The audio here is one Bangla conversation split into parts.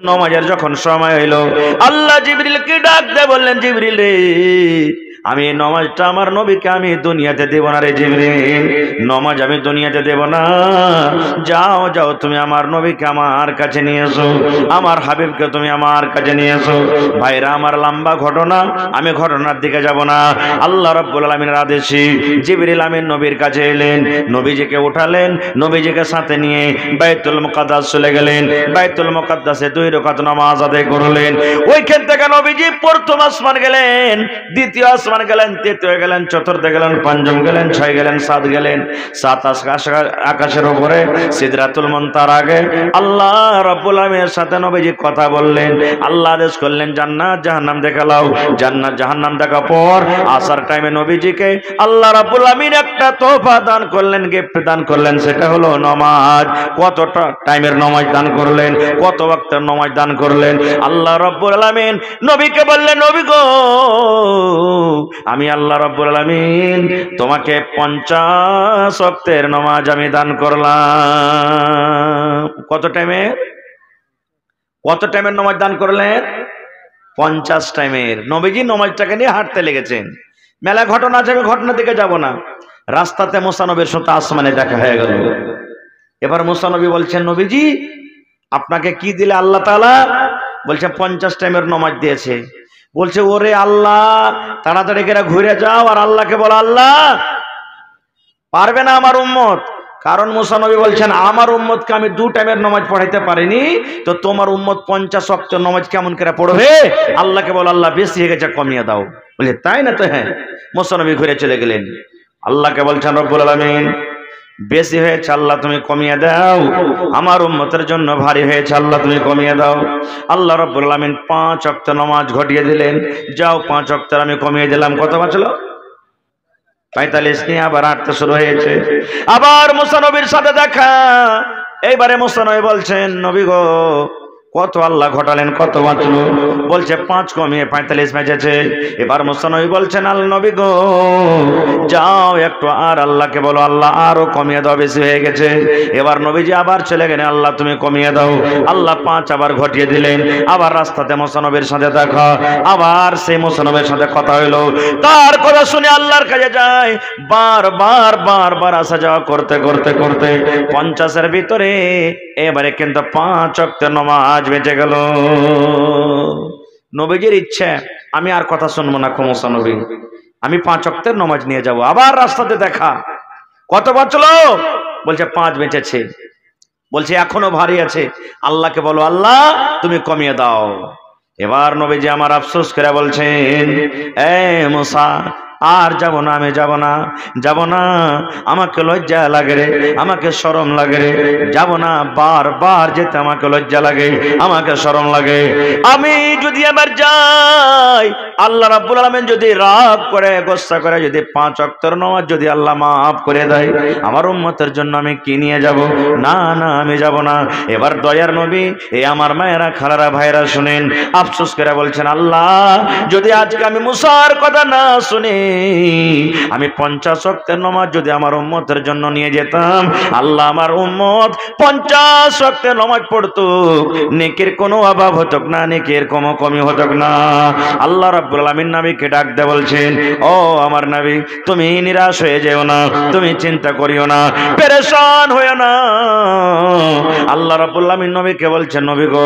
নমাজের যখন সময় হইল আল্লাহ জিবরিলকে ডাক দিয়ে বললেন, জিবরিল রে, আমি এই নমাজটা আমার নবীকে আমি দুনিয়াতে দেব না রে জিবরিল, নমাজ আমি দুনিয়াতে দেব না। যাও যাও, তুমি আমার নবীকে আমার কাছে নিয়ে এসো, আমার হাবিবকে তুমি আমার কাছে নিয়ে এসো। ভাইরা আমার, লম্বা ঘটনা, আমি ঘটনার দিকে যাব না। আল্লাহ রাব্বুল আলামিনের আদেশে জিবরিল আমিন নবীর কাছে এলেন, নবীজিকে উঠালেন, নবীজিকে সাথে নিয়ে বাইতুল মুকাদ্দাস চলে গেলেন। বাইতুল মুকাদ্দাসে 2 রাকাত নামাজ আদায় করলেন। ওইখান থেকে নবীজি প্রথম আসমান গেলেন, দ্বিতীয় আসমান গেলেন, তৃতীয় গেলেন, চতুর্থ গেলেন, পঞ্চম গেলেন, 6 গেলেন, 7 গেলেন। 7 আকাশের উপরে সিদরাতুল মুনতাহার আগে আল্লাহ রাব্বুল আলামিনের সাথে নবীজি কথা বললেন। আল্লাহ আদেশ করলেন, জান্নাত জাহান্নাম দেখালাও। জান্নাত জাহান্নাম দেখা পর আসার টাইমে নবীজিকে আল্লাহ রাব্বুল আলামিন একটা তোহফা দান করলেন, গিফট দান করলেন, সেটা হলো নামাজ। কতটা টাইমের নামাজ দান করলেন, কত ওয়াক্তের নামাজ দান করলেন। আল্লাহ রাব্বুল আলামিন নবীকে বললেন, নবী গো, আমি আল্লাহ রাব্বুল আলামিন তোমাকে 50 ওয়াক্তের নামাজ আমি দান করলাম। কত টাইমের নামাজ দান করলেন? 50 টাইমের। নবীজি নামাজটাকে নিয়ে হাঁটতে লেগেছেন। মেলা ঘটনা আছে, আমি ঘটনা দিকে যাব না। রাস্তাতে মুসা নবীর সাথে আসমানে দেখা হয়ে গেল। এবার মুসা নবী বলছেন, নবীজি আপনাকে কি দিলে আল্লাহ তাআলা? বলছে 50 টাইমের নামাজ দিয়েছে। বলছে, ওরে আল্লাহ, তাড়াতাড়ি করে ঘুরে যাও আর আল্লাহকে বলো, আল্লাহ পারবে না আমার উম্মত। কারণ মুসা নবী বলছেন, আমার উম্মতকে আমি 2 টাইমের নামাজ পড়াইতে পারিনি, তো তোমার উম্মত 50 ওয়াক্ত নামাজ কেমন করে পড়বে? আল্লাহকে বলো, আল্লাহ বেশি হয়ে গেছে, কমিয়ে দাও। বলে তাই না? তো হ্যাঁ। মুসা নবী ঘুরে চলে গেলেন। আল্লাহকে বলছেন রব্বুল আলামিন, বেশি হয়েছে আল্লাহ তুমি কমিয়ে দাও, আমার উম্মতের জন্য ভারী হয়েছে আল্লাহ তুমি কমিয়ে দাও। আল্লাহ রাব্বুল আলামিন 5 ওয়াক্ত নামাজ ঘটিয়ে দিলেন। যাও, 5 ওয়াক্তের আমি কমিয়ে দিলাম। কত বাঁচলো? 45 নিয়ে আবার হাঁটতে শুরু হয়েছে। আবার মুসা নবীর সাথে দেখা। এইবারে মুসা নবী বলছেন, নবী গো, কত আল্লাহ ঘটালেন, কত বাঁচলো? বলছে 5 কমিয়ে 45 বেঁচেছে। এবার মুসা নবী বলছেন, আল্লাহ নবী গো, যাও একটু আর আল্লাহকে বলো, আল্লাহ আরো কমিয়ে দাও, বেশি হয়ে গেছে। এবার নবীজি আবার চলে গেলেন, আল্লাহ তুমি কমিয়ে দাও। আল্লাহ 5 আবার ঘটিয়ে দিলেন। আবার রাস্তাতে মুসা নবীর সাথে দেখা। আবার সেই মুসা নবীর সাথে কথা হইলো। তার কথা শুনে আল্লাহর কাছে যায়। বারবার আসা যাওয়া করতে 50-এর ভিতরে এবারে কিন্তু 5 ওয়াক্তের নামাজ বেঁচে গেল। নবীজির ইচ্ছে, আমি আর কথা শুনবো না, মুসা নবী, আমি 5 ওয়াক্তের নামাজ নিয়ে যাব। আবার রাস্তাতে দেখা। কত বাঁচলো? বলছে 5 বেঁচেছে। বলছে এখনো ভারী আছে, আল্লাহকে বলো, আল্লাহ তুমি কমিয়ে দাও। এবার নবীজি আমার আফসোস করে বলছেন, এ মুসা, আর যাব না, আমি যাব না, আমাকে লজ্জা লাগে রে, আমাকে শরম লাগে রে, যাব না। বারবার যেতে আমাকে লজ্জা লাগে, আমাকে শরম লাগে। আমি যদি এবার যাই, আল্লাহ রাব্বুল আলামিন যদি রাগ করে, গোসা করে, যদি 5 ওয়াক্তের নামাজ যদি আল্লাহ মাফ করে দেয়, আমার উম্মতের জন্য আমি কি নিয়ে যাব? না, আমি যাব না। এবার দয়ার নবী, এই আমার মায়েরা, খালারা, ভাইরা শুনেন, আফসোস করে বলছেন, আল্লাহ যদি আজকে আমি মুসার কথা না শুনে আমি 50 ওয়াক্তের নামাজ যদি আমার উম্মতের জন্য নিয়ে যেতাম, আল্লাহ আমার উম্মত 50 ওয়াক্তের নামাজ পড়তো, নেকির কোনো অভাব হতো না, নেকির কোনো কমি হতো না। আল্লাহ রাব্বুল আলামিন নবীকে ডাক দিয়ে বলছেন, ও আমার নবী, তুমি নিরাশ হয়ে যেও না, তুমি চিন্তা করিও না, পেরেশান হইও না। আল্লাহ রাব্বুল আলামিন নবীকে বলছেন, নবী গো,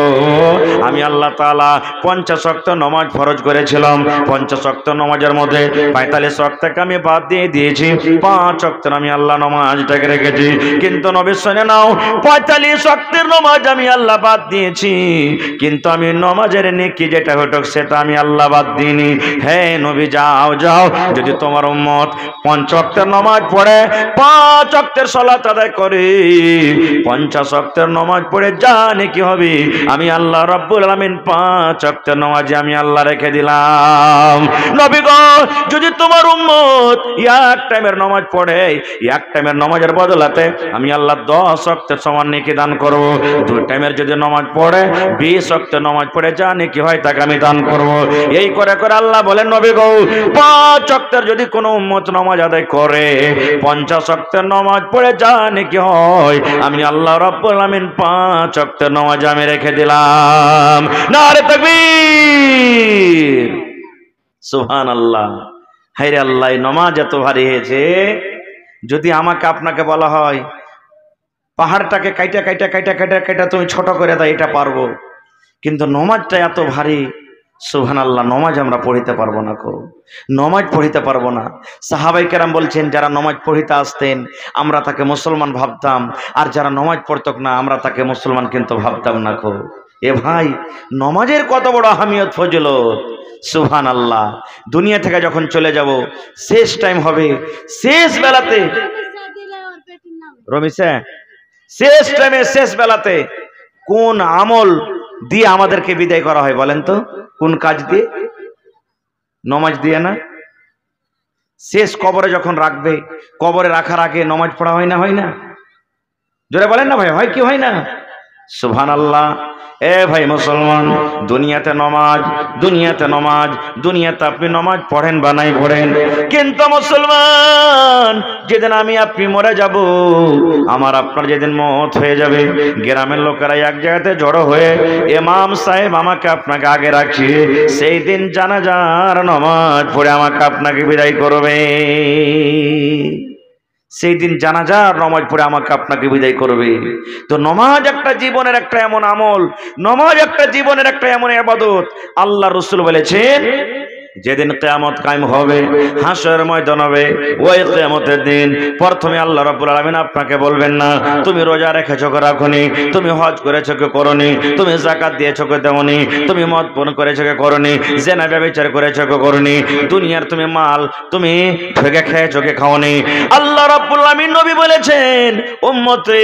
আমি আল্লাহ তাআলা 50 ওয়াক্ত নামাজ ফরজ করেছিলাম। 50 ওয়াক্ত নামাজের মধ্যে 45 ওয়াক্তকে আমি বাদ দিয়ে দিয়েছি, 5 ওয়াক্তের আমি আল্লাহ নামাজটাকে রেখেছি। কিন্তু নবী শুনে নাও, 45 ওয়াক্তের নামাজ আমি আল্লাহ বাদ দিয়েছি, কিন্তু আমি নামাজের নেকি যেটা হতো সেটা আমি আল্লাহ বাদ দিইনি। হে নবী, যাও, যদি তোমার উম্মত 5 ওয়াক্তের নামাজ পড়ে, 5 ওয়াক্তের সালাত আদায় করে, 50 ওয়াক্তের নামাজ পড়ে যা নেকি হবে, আমি আল্লাহ রাব্বুল আলামিন 5 ওয়াক্তের নামাজ আমি আল্লাহ রেখে দিলাম। নবী গো, যদি তোমার উম্মত এক টাইমের নামাজ পড়ে, এক টাইমের নামাজের বদলাতে আমি আল্লাহ 10 ওয়াক্তের সমান নেকি দান করব। 2 টাইমের যদি নামাজ পড়ে 20 ওয়াক্তের নামাজ পড়ে যা নেকি হয় তাকে আমি দান করব। এই করে করে আল্লাহ বলেন নবী গো 5 ওয়াক্তের যদি কোনো উম্মত নামাজ আদায় করে 50 ওয়াক্তের নামাজ পড়ে যা নেকি হয় আমি আল্লাহ রাব্বুল আমিন 5 ওয়াক্তের নামাজ আমি রেখে দিলাম। নারে তাকবীর, সুবহানাল্লাহ। হায়রে আল্লাহ, নামাজ এত ভারী হয়েছে। যদি আমাকে আপনাকে বলা হয় পাহাড়টাকে কাইটা কাইটা কাইটা কাইটা কাইটা তুমি ছোট করে দাও, এটা পারবো, কিন্তু নমাজটা এত ভারী, সুবহানাল্লাহ, নমাজ আমরা পড়িতে পারবো না, নমাজ পড়িতে পারবো না। সাহাবাই কেরাম বলছেন যারা নমাজ পড়িতে আসতেন আমরা তাকে মুসলমান ভাবতাম, আর যারা নমাজ পড়ত না আমরা তাকে মুসলমান কিন্তু ভাবতাম না। এ ভাই, নমাজের কত বড় আহমিয়ত, ফজিলত, সুবহানাল্লাহ। দুনিয়া থেকে যখন চলে যাব, শেষ টাইম হবে, শেষ বেলাতে রমিসা, শেষ টাইমে শেষ বেলাতে কোন আমল দিয়ে আমাদেরকে বিদায় করা হয় বলেন তো? কোন কাজ দিয়ে? নমাজ দিয়ে না? শেষ কবরে যখন রাখবে, কবরে রাখার আগে নমাজ পড়া হয় না? হয় না? জোরে বলেন না ভাই, হয় কি হয় না? সুবহানাল্লাহ। এ ভাই মুসলমান, দুনিয়াতে নমাজ, দুনিয়াতে নমাজ, দুনিয়াতে আপনি নমাজ পড়েন বা নাই পড়েন, কিন্তু মুসলমান যেদিন আমি আপনি মরে যাব, আমার আপনার যেদিন মওত হয়ে যাবে, গ্রামের লোকেরা এক জায়গাতে জড়ো হয়ে ইমাম সাহেব আমাকে আপনাকে আগে রাখিয়ে সেই দিন জানাজার নমাজ পড়ে আমাকে আপনাকে বিদায় করবে। সেই দিন জানাজার নামাজ পড়ে আমাকে আপনাকে বিদায় করবে। তো নমাজ একটা জীবনের একটা এমন আমল, নমাজ একটা জীবনের একটা এমন ইবাদত, আল্লাহ রাসূল বলেছেন যেদিন কিয়ামত কায়েম হবে, হাসরের ময়দান হবে, ওই কিয়ামতের দিন প্রথমে আল্লাহ রাব্বুল আলামিন আপনাকে বলবেন না তুমি রোজা রেখেছো কি রাখোনি, তুমি হজ করেছো কি করোনি, তুমি যাকাত দিয়েছো কি দাওনি, তুমি মদ পান করেছো কি করোনি, জিনা ব্যভিচার করেছো কি করোনি, দুনিয়ার তুমি মাল তুমি ঠকে খেয়েছো কি খাওনি। আল্লাহ রাব্বুল আলামিন নবী বলেছেন উম্মতে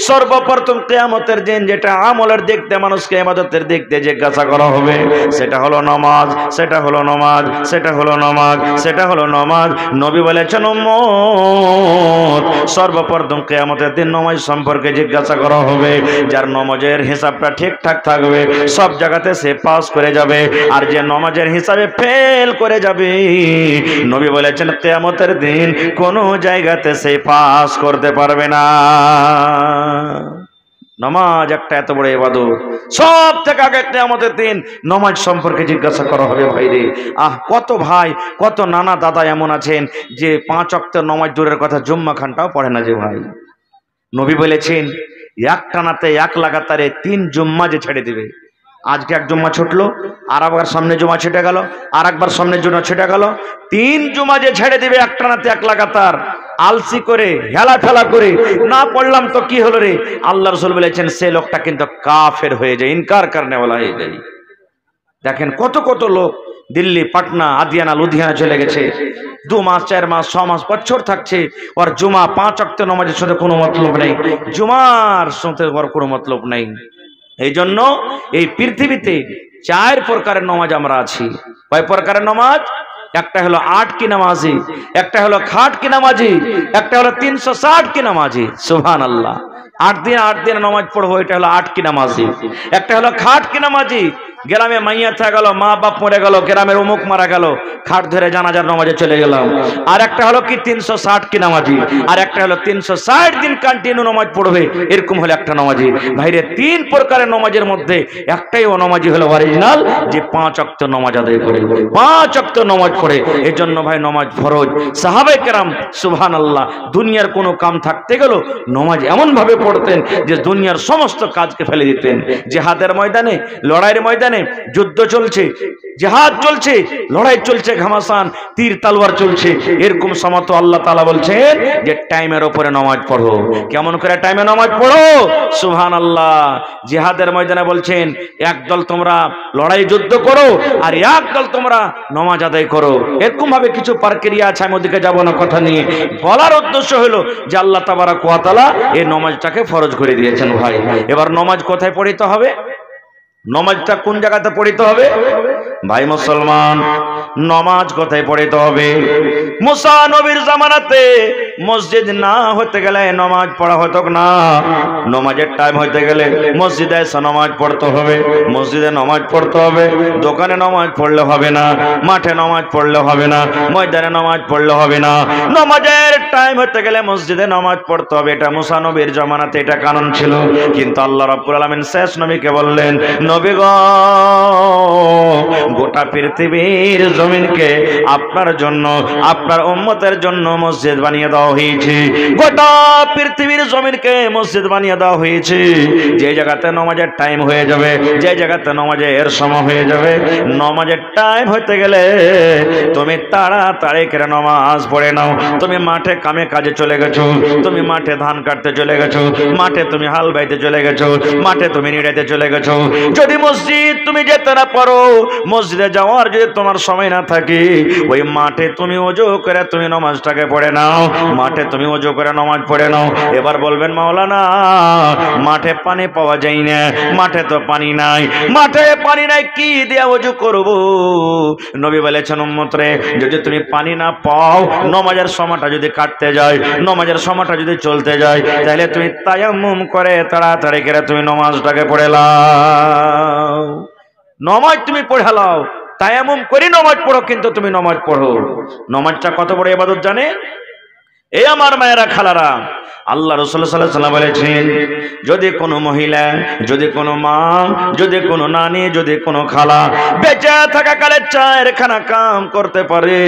সর্বপ্রথম কিয়ামতের দিন যেটা আমলের দিক দিয়ে মানুষকে ইবাদতের দিক দিয়ে জিজ্ঞাসা করা হবে সেটা হলো নামাজ, সেটা হলো নামাজ, সেটা হলো নামাজ, সেটা হলো নামাজ। নবী বলেছেন উম্মত সর্বপ্রথম কিয়ামতের দিন নামাজ সম্পর্কে জিজ্ঞাসা করা হবে। যার নামাজের হিসাবটা ঠিকঠাক থাকবে সব জায়গাতে সে পাস করে যাবে, আর যে নামাজের হিসাবে ফেল করে যাবে নবী বলেছেন কিয়ামতের দিন কোনো জায়গাতে সে পাস করতে পারবে না। নামাজ একটা এত বড় ইবাদত, সব থেকে আগে কিয়ামতের দিন নামাজ সম্পর্কে জিজ্ঞাসা করা হবে। ভাইরে কত ভাই, কত নানা দাদা এমন আছেন যে 5 ওয়াক্তের নামাজ দূরের কথা জুম্মা খানটাও পড়ে না। যে ভাই, নবী বলেছেন এক টানাতে এক লাগাতারে 3 জুম্মা যে ছেড়ে দিবে। আজকে এক জুম্মা ছুটলো, আর একবার সামনে জুম্মা ছেটে গেল, আর একবার সামনে জুম্মা ছেটে গেল, 3 জুম্মা যে ছেড়ে দিবে এক টানাতে এক লাগাতার, আলসি করে হেলা ফেলা করে, না পড়লাম তো কি হলো রে, আল্লাহ রাসূল বলেছেন সে লোকটা কিন্তু কাফের হয়ে যায়, ইনকার করনে वाला হয়ে যায়। দেখেন কত কত লোক দিল্লি, পাটনা, আদিয়ানা, লুধিয়ানা চলে গেছে, 2 মাস 4 মাস 6 মাস বছর থাকছে, ওর জুমা 5 ওয়াক্ত নামাজের সাথে কোনো মতলব নেই, জুমার সাথে ওর কোনো মতলব নেই। এই জন্য এই পৃথিবীতে 4 প্রকারের নামাজ আমরা আছি। কয় প্রকারের নামাজ? একটা হলো 8 কি নামাজি, একটা হলো খাট কি নামাজি, একটা হলো 360 কি নামাজি। সুবহানাল্লাহ। 8 দিন নামাজ পড়বো, এটা হলো 8 কি নামাজি। একটা হলো খাট কি নামাজি, গ্রামে মাইয়া থেকে গেল, মা বাপ মরে গেল, গ্রামের অমুক মারা গেল, খাট ধরে জানাজার নামাজে চলে গেলাম। আর একটা হলো কি 360 কি নামাজি, আর একটা হলো 360 দিন কন্টিনিউ নামাজ পড়বে, এরকম হলো একটা নামাজি। ভাইরে 3 প্রকারের নামাজের মধ্যে একটাই ও নামাজি হলো অরিজিনাল, যে 5 ওয়াক্ত নামাজ আদায় করে, 5 ওয়াক্ত নামাজ পড়ে। এই জন্য ভাই নামাজ ফরজ। সাহাবায়ে কেরাম সুবহানাল্লাহ দুনিয়ার কোনো কাম থাকতে গেল নামাজ এমন ভাবে পড়তেন যে দুনিয়ার সমস্ত কাজকে ফেলে দিতেন। জিহাদের ময়দানে, লড়াইয়ের ময়দানে যুদ্ধ চলছে, জিহাদ চলছে, লড়াই চলছে, ঘামাসান তীর তলোয়ার চলছে, এরকম সময় তো আল্লাহ তাআলা বলছেন যে টাইমের উপরে নামাজ পড়ো। কেমন করে টাইমে নামাজ পড়ো? সুবহানাল্লাহ। জিহাদের ময়দানে বলছেন একদল তোমরা লড়াই যুদ্ধ করো আর একদল তোমরা নামাজ আদায় করো। এরকম ভাবে কিছু প্রক্রিয়া আছে, আমি ওদিকে যাব না, কথা নিয়ে বলার উদ্দেশ্য হলো যে আল্লাহ তাবারক ওয়া তাআলা এই নামাজটাকে ফরজ করে দিয়েছেন। ভাই এবার নামাজ কোথায় পড়িতে হবে? নমাজটা কোন জায়গাতে পড়িতে হবে ভাই মুসলমান? নমাজ কোথায় পড়িতে হবে? মুসা নবীর জামানাতে মসজিদ না হতে গেলে নমাজ পড়া হতো না। নমাজের টাইম হইতে গেলে মসজিদে এসে নমাজ পড়তে হবে, মসজিদে নমাজ পড়তে হবে। দোকানে নমাজ পড়লে হবে না, মাঠে নমাজ পড়লে হবে না, ময়দানে নমাজ পড়লে হবে না। নমাজের টাইম হতে গেলে মসজিদে নমাজ পড়তে হবে। এটা মুসা নবীর জামানাতে এটা কানুন ছিল। কিন্তু আল্লাহ রাব্বুল আলামিন শেষ নবীকে বললেন, নবী গো, গোটা পৃথিবীর জমিনকে আপনার জন্য, আপনার উম্মতের জন্য মসজিদ বানিয়ে দেওয়া হয়েছে। গোটা পৃথিবীর জমিনকে মসজিদ বানিয়ে দেওয়া হয়েছে। যে জায়গাতে নামাজের টাইম হয়ে যাবে, যে জায়গাতে নামাজের সময় হয়ে যাবে, নামাজের টাইম হতে গেলে তুমি তাড়াতাড়ি করে নামাজ পড়ে নাও। তুমি মাঠে কামে কাজে চলে গেছো, তুমি মাঠে ধান কাটতে চলে গেছো, মাঠে তুমি হাল বাইতে চলে গেছো, মাঠে তুমি নিড়াইতে চলে গেছো। যদি মসজিদ তুমি যেতে না পারো, মসজিদে যাওয়ার যদি তোমার সময় না থাকে, ওই মাঠে তুমি ওযু করে তুমি নামাজটাকে পড়ে নাও। মাঠে তুমি ওযু করে নামাজ পড়ে নাও। এবার বলবেন মাওলানা, মাঠে পানি পাওয়া যায় না, মাঠে তো পানি নাই, মাঠে পানি নাই, কি দিয়ে ওযু করব? নবী বলেছেন, উম্মত রে, যদি তুমি পানি না পাও, নামাজের সময়টা যদি কাটতে যায়, নামাজের সময়টা যদি চলতে যায়, তাহলে তুমি তায়াম্মুম করে তাড়াতাড়ি করে তুমি নামাজটাকে পড়ে লাও। নামাজ তুমি পড়ে লাও, তায়াম্মুম করে নামাজ পড়ো, কিন্তু তুমি নামাজ পড়ো। নামাজটা কত বড় ইবাদত জানে? এই আমার মায়েরা, খালারা, আল্লাহ রাসূল সাল্লাল্লাহু আলাইহি ওয়াসাল্লাম বলেছেন, যদি কোনো মহিলা, যদি কোনো মা, যদি কোনো নানি, যদি কোনো খালা বেঁচে থাকা কালে চারখানা কাম করতে পারে,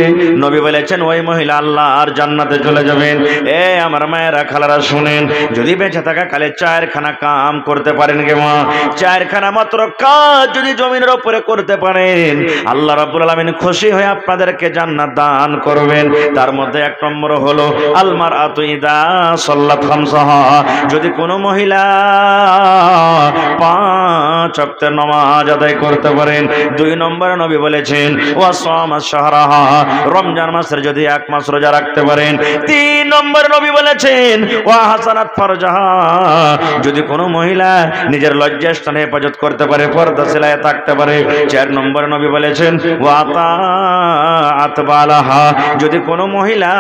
নবী বলেছেন ওই মহিলা আল্লাহর জান্নাতে চলে যাবেন। এ আমার মায়েরা, খালারা, শুনেন, যদি বেঁচে থাকা কালে চারখানা কাম করতে পারেন গে মা, চারখানা মাত্র কাজ যদি জমিনের উপরে করতে পারেন, আল্লাহ রাব্বুল আলামিন খুশি হয়ে আপনাদেরকে জান্নাত দান করবেন। তার মধ্যে এক নম্বর হলো আল মারআতু ইযা সাল্লাত খামসাহা, যদি কোনো মহিলা 5 ওয়াক্তের নামাজ আদায় করতে পারেন। 2 নম্বরে নবী বলেছেন ওয়া সামা শাহরাহা, রমজান মাসের যদি 1 মাস রোজা রাখতে পারেন। 3 নম্বরে নবী বলেছেন ওয়া হাসানাত ফারজাহা, যদি কোনো মহিলা নিজের লজ্জাস্থানে হেফাজত করতে পারে, পর্দা সেলায় থাকতে পারে। 4 নম্বরে নবী বলেছেন ওয়া তাআত বালাহা, যদি কোনো মহিলা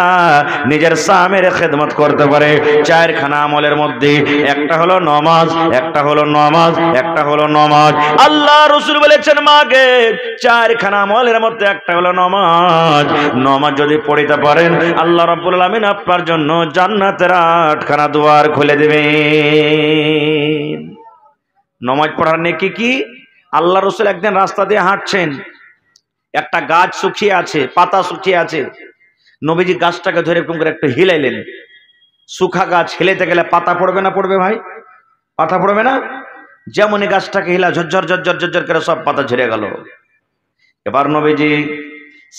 নিজের স্বামীর খেদমত করতে পারে। 4খানা আমলের মধ্যে একটা হলো নামাজ, একটা হলো নামাজ, একটা হলো নামাজ। আল্লাহ রাসূল বলেছেন মাগে 4খানা আমলের মধ্যে একটা হলো নামাজ। নামাজ যদি পড়িতে পারেন, আল্লাহ রাব্বুল আলামিন আপনার জন্য জান্নাতের 8খানা দুয়ার খুলে দিবেন। নামাজ পড়ার নেকি কি? আল্লাহ রাসূল একদিন রাস্তা দিয়ে হাঁটছেন, একটা গাছ শুকিয়ে আছে, পাতা শুকিয়ে আছে। নবীজি গাছটাকে ধরে এরকম করে একটু হিলাইলেন। শুকা গাছ হিলাইতে গেলে পাতা পড়বে না পড়বে ভাই? পাতা পড়বে না? যেমনই গাছটাকে হিলা, ঝরঝর ঝরঝর ঝরঝর করে সব পাতা ঝরে গেল। এবার নবীজি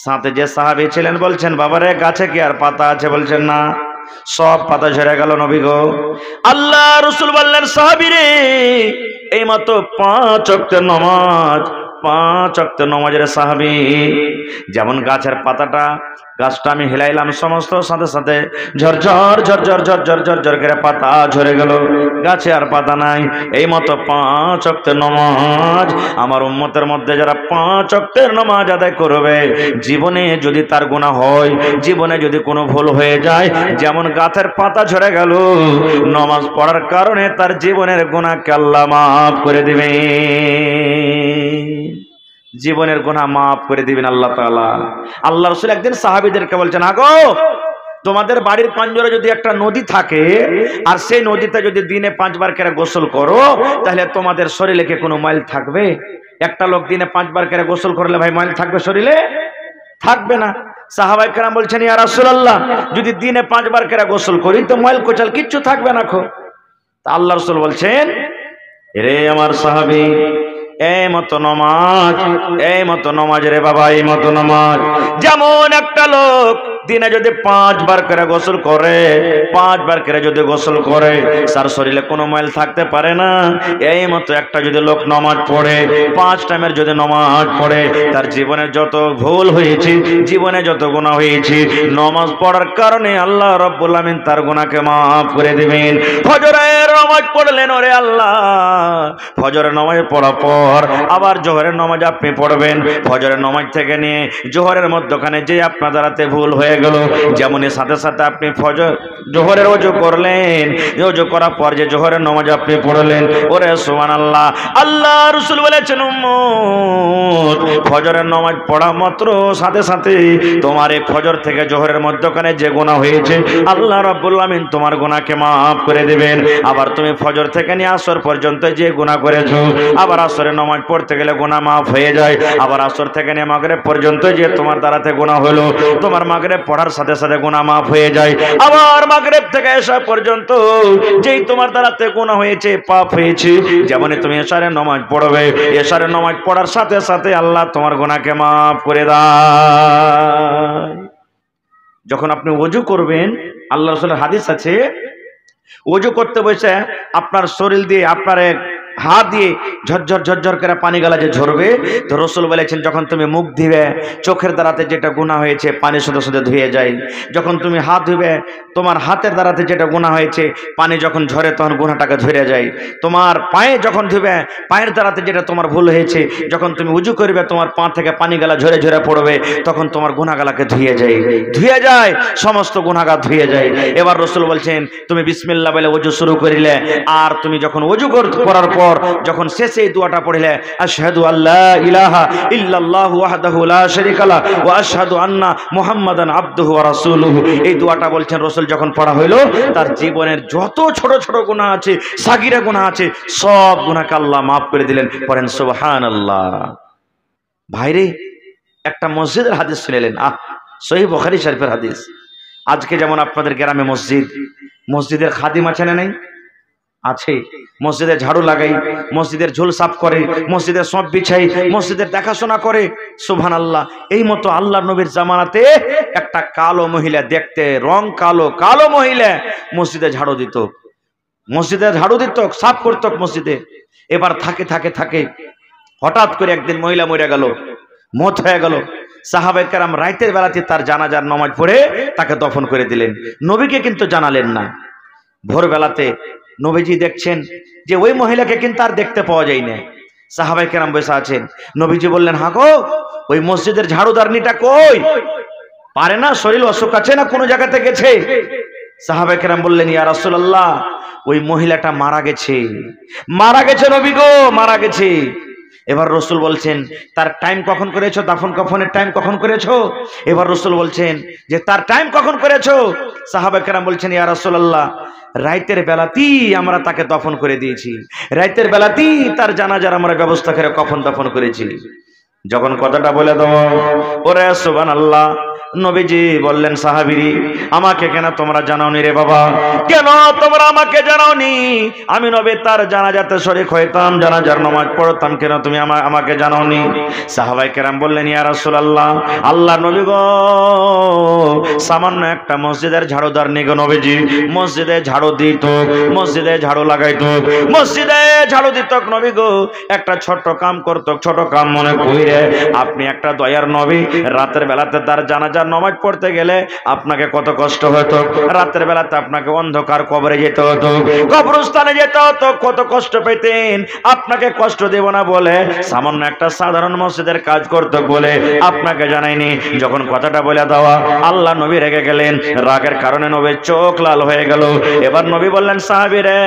সাথে যে সাহাবী ছিলেন বলছেন, বাবারে গাছে কি আর পাতা আছে? বলছেন না, সব পাতা ঝরে গেল নবী গো। আল্লাহ রাসূল বললেন, সাহাবী রে, এই মত 5 ওয়াক্তের নামাজ, 5 ওয়াক্তের নামাজের সাহাবী, যেমন গাছের পাতাটা, গাছটা আমি হিলাইলাম, সমস্ত সাথে সাথে ঝরঝর ঝরঝর ঝরঝর ঝরঝর করে পাতা ঝরে গেল, গাছে আর পাতা নাই। এই মতো 5 ওয়াক্তের নামাজ আমার উম্মতের মধ্যে যারা 5 ওয়াক্তের নামাজ আদায় করবে, জীবনে যদি তার গুনাহ হয়, জীবনে যদি কোনো ভুল হয়ে যায়, যেমন গাছের পাতা ঝরে গেল, নামাজ পড়ার কারণে তার জীবনের গুনাহকে আল্লাহ মাফ করে দিবে। জীবনের গুনাহ মাফ করে দিবেন আল্লাহ তাআলা। আল্লাহ রাসূল একদিন সাহাবীদেরকে বলছেন, আগো তোমাদের বাড়ির পাঞ্জরে যদি একটা নদী থাকে, আর সেই নদীতে যদি দিনে 5 বার করে গোসল করো, তাহলে তোমাদের শরীরে কি কোনো ময়লা থাকবে? একটা লোক দিনে 5 বার করে গোসল করলে ভাই ময়লা থাকবে শরীরে? থাকবে না। সাহাবায়ে কেরাম বলছেন, ইয়া রাসূলুল্লাহ, যদি দিনে 5 বার করে গোসল করি তো ময়লা কোচাল কিচ্ছু থাকবে না খো। তা আল্লাহ রাসূল বলছেন, রে আমার সাহাবী, এই মতো নামাজ, এই মতো নামাজ রে বাবা, এই মতো নামাজ। যেমন একটা লোক দিনে যদি 5 বার করে গোসল করে, 5 বার করে যদি গোসল করে, তার শরীরে কোনো ময়লা থাকতে পারে না। এই মতো একটা যদি লোক নামাজ পড়ে, 5 টাইমের যদি নামাজ পড়ে, তার জীবনে যত ভুল হয়েছে, জীবনে যত গুনাহ হয়েছে, নামাজ পড়ার কারণে আল্লাহ রাব্বুল আমিন তার গুনাহকে মাফ করে দিবেন। ফজরের নামাজ পড়লেন, ওরে আল্লাহ, ফজরের নামাজ পড়ার পর আবার জোহরের নামাজ আপনি পড়বেন। ফজরের নামাজ থেকে নিয়ে জোহরের মধ্যখানে যে আপনার দ্বারাতে ভুল হয়ে গেল, যেমনই সাথে সাথে আপনি জোহরের ওযু করলেন, ওযু করার পর যে জোহরের নামাজ আপনি পড়লেন, ওরে সুবহানাল্লাহ, আল্লাহ রাসূল বলেছেন উম্মত, ফজরের নামাজ পড়া মাত্র সাথে সাথে তোমার এই ফজর থেকে জোহরের মধ্যখানে যে গুনাহ হয়েছে, আল্লাহ রাব্বুল আমিন তোমার গুনাহকে মাফ করে দিবেন। আবার তুমি ফজর থেকে নিয়ে আসর পর্যন্ত যে গুনাহ করেছো, আবার আসরের নামাজ পড়তে গেলে গুনাহ মাফ হয়ে যায়। আবার আসর থেকে নিয়ে মাগরিব পর্যন্ত যে তোমার দ্বারাতে গুনাহ হলো, তোমার মাগরিব পড়ার সাথে সাথে গুনাহ মাফ হয়ে যায়। আবার মাগরিব থেকে এশা পর্যন্ত যেই তোমার দ্বারাতে গুনাহ হয়েছে, পাপ হয়েছে, যেমনই তুমি এশারের নামাজ পড়বে, এশারের নামাজ পড়ার সাথে সাথে আল্লাহ তোমার গুনাহকে মাফ করে দেয়। যখন আপনি ওযু করবেন, আল্লাহ রাসূলের হাদিস আছে, ওযু করতে বসে আপনার শরীর দিয়ে, আপনার হাত দিয়ে ঝরঝর ঝরঝর করে পানি গালা যে ঝরবে, তো রাসূল বলেছেন যখন তুমি মুখ ধুবে, চোখের দ্বারাতে যেটা গুনাহ হয়েছে পানির সাথে সাথে ধুয়ে যায়। যখন তুমি হাত ধুবে, তোমার হাতের দ্বারাতে যেটা গুনাহ হয়েছে, পানি যখন ঝরে তখন গুনাহটাকে ধরে যায়। তোমার পায়ে যখন ধুবে, পায়ের দ্বারাতে যেটা তোমার ভুল হয়েছে, যখন তুমি ওযু করবে, তোমার পা থেকে পানি গালা ঝরে ঝরে পড়বে, তখন তোমার গুনাহগালাকে ধুয়ে যায়, সমস্ত গুনাহগার ধুয়ে যায়। এবার রাসূল বলছেন তুমি বিসমিল্লাহ বলে ওযু শুরু করিলে, আর তুমি যখন ওযু করার পর যখন শেষে এই দোয়াটা পড়লে, আশহাদু আল্লা ইলাহা ইল্লাল্লাহু ওয়াহদাহু লা শারীকা লাহু ওয়া আশহাদু আন্না মুহাম্মাদান আবদুহু ওয়া রাসূলুহু, এই দোয়াটা বলছেন রাসূল যখন পড়া হলো, তার জীবনের যত ছোট ছোট গুনাহ আছে, সাগীরা গুনাহ আছে, সব গুনাহকে আল্লাহ মাফ করে দিলেন। পড়েন সুবহানাল্লাহ। ভাইরে, একটা মসজিদের হাদিস শুনলেন, সহিহ বুখারী শরীফের হাদিস। আজকে যেমন আপনাদের গ্রামে মসজিদের খাদিম আছে না নাই? আছে। মসজিদে ঝাড়ু লাগাই, মসজিদের ঝুল সাফ করে, মসজিদের সব বিছাই, মসজিদের দেখাশোনা করে। সুবহানাল্লাহ। এই মতো আল্লাহর নবীর জামানাতে একটা কালো মহিলা, দেখতে রং কালো, কালো মহিলা মসজিদে ঝাড়ু দিত, সাফ করত মসজিদে। এবার থাকে হঠাৎ করে একদিন মহিলা মরে গেল, মওত হয়ে গেল। সাহাবায়ে কেরাম রাতের বেলাতে তার জানাজার নামাজ পড়ে তাকে দফন করে দিলেন। নবীকে কিন্তু জানালেন না। ভোরবেলাতে নবীজি দেখছেন যে ওই মহিলাকে কিন্তু আর দেখতে পাওয়া যায় না। সাহাবায়ে কেরাম বসে আছেন। নবীজি বললেন, হা গো, ওই মসজিদের ঝাড়ুদারনিটা কই? পারে না, শরীর অসুখ আছে না কোনো জায়গাতে গেছে? সাহাবায়ে কেরাম বললেন, ইয়া রাসূলুল্লাহ, ওই মহিলাটা মারা গেছে নবী গো, মারা গেছে। এবার রাসূল বলছেন, তার টাইম কখন করেছো? দাফন কাফনের টাইম কখন করেছো? এবার রাসূল বলছেন যে তার টাইম কখন করেছো? সাহাবায়ে কেরাম বলছেন, ইয়া রাসূলুল্লাহ, রাতের বেলাতেই আমরা তাকে দফন করে দিয়েছি, রাতের বেলাতেই তার জানাজার আমরা ব্যবস্থা করে কফন দফন করেছি। যখন কথাটা বলে দাও, ওরে সুবহানাল্লাহ, নবীজি বললেন, সাহাবীরি, আমাকে কেন তোমরা জানাওনি রে বাবা? কেন তোমরা আমাকে জানাওনি? আমি নবী তার জানাজাতে শরীক হইতাম, জানাজার নামাজ পড়তাম, কেন তুমি আমাকে জানাওনি? সাহাবায়ে কেরাম বললেন, ইয়া রাসূলুল্লাহ, আল্লাহর নবী গো, সামান্য একটা মসজিদের ঝাড়ুদার নিগো নবীজি মসজিদে ঝাড়ু দিত, মসজিদে ঝাড়ু লাগাইতো, মসজিদে ঝাড়ু দিত নবী গো, একটা ছোট কাম করত, ছোট কাম মনে কইরে আপনি একটা দয়ার নবী, রাতের বেলাতে তার জানাজার নামাজ পড়তে গেলে আপনাকে কত কষ্ট হতো, রাতের বেলাতে আপনাকে অন্ধকার কবরে যেতে হতো, কবরস্থানে যেতে হতো, কত কষ্ট পেতেন। আপনাকে কষ্ট দেব না বলে সামান্য একটা সাধারণ মসজিদের কাজ করতে বলে আপনাকে জানাইনি। যখন কথাটা বলে দেওয়া, আল্লাহ নবী রেগে গেলেন, রাগের কারণে নবীর চোখ লাল হয়ে গেল। এবার নবী বললেন, সাহাবীরে,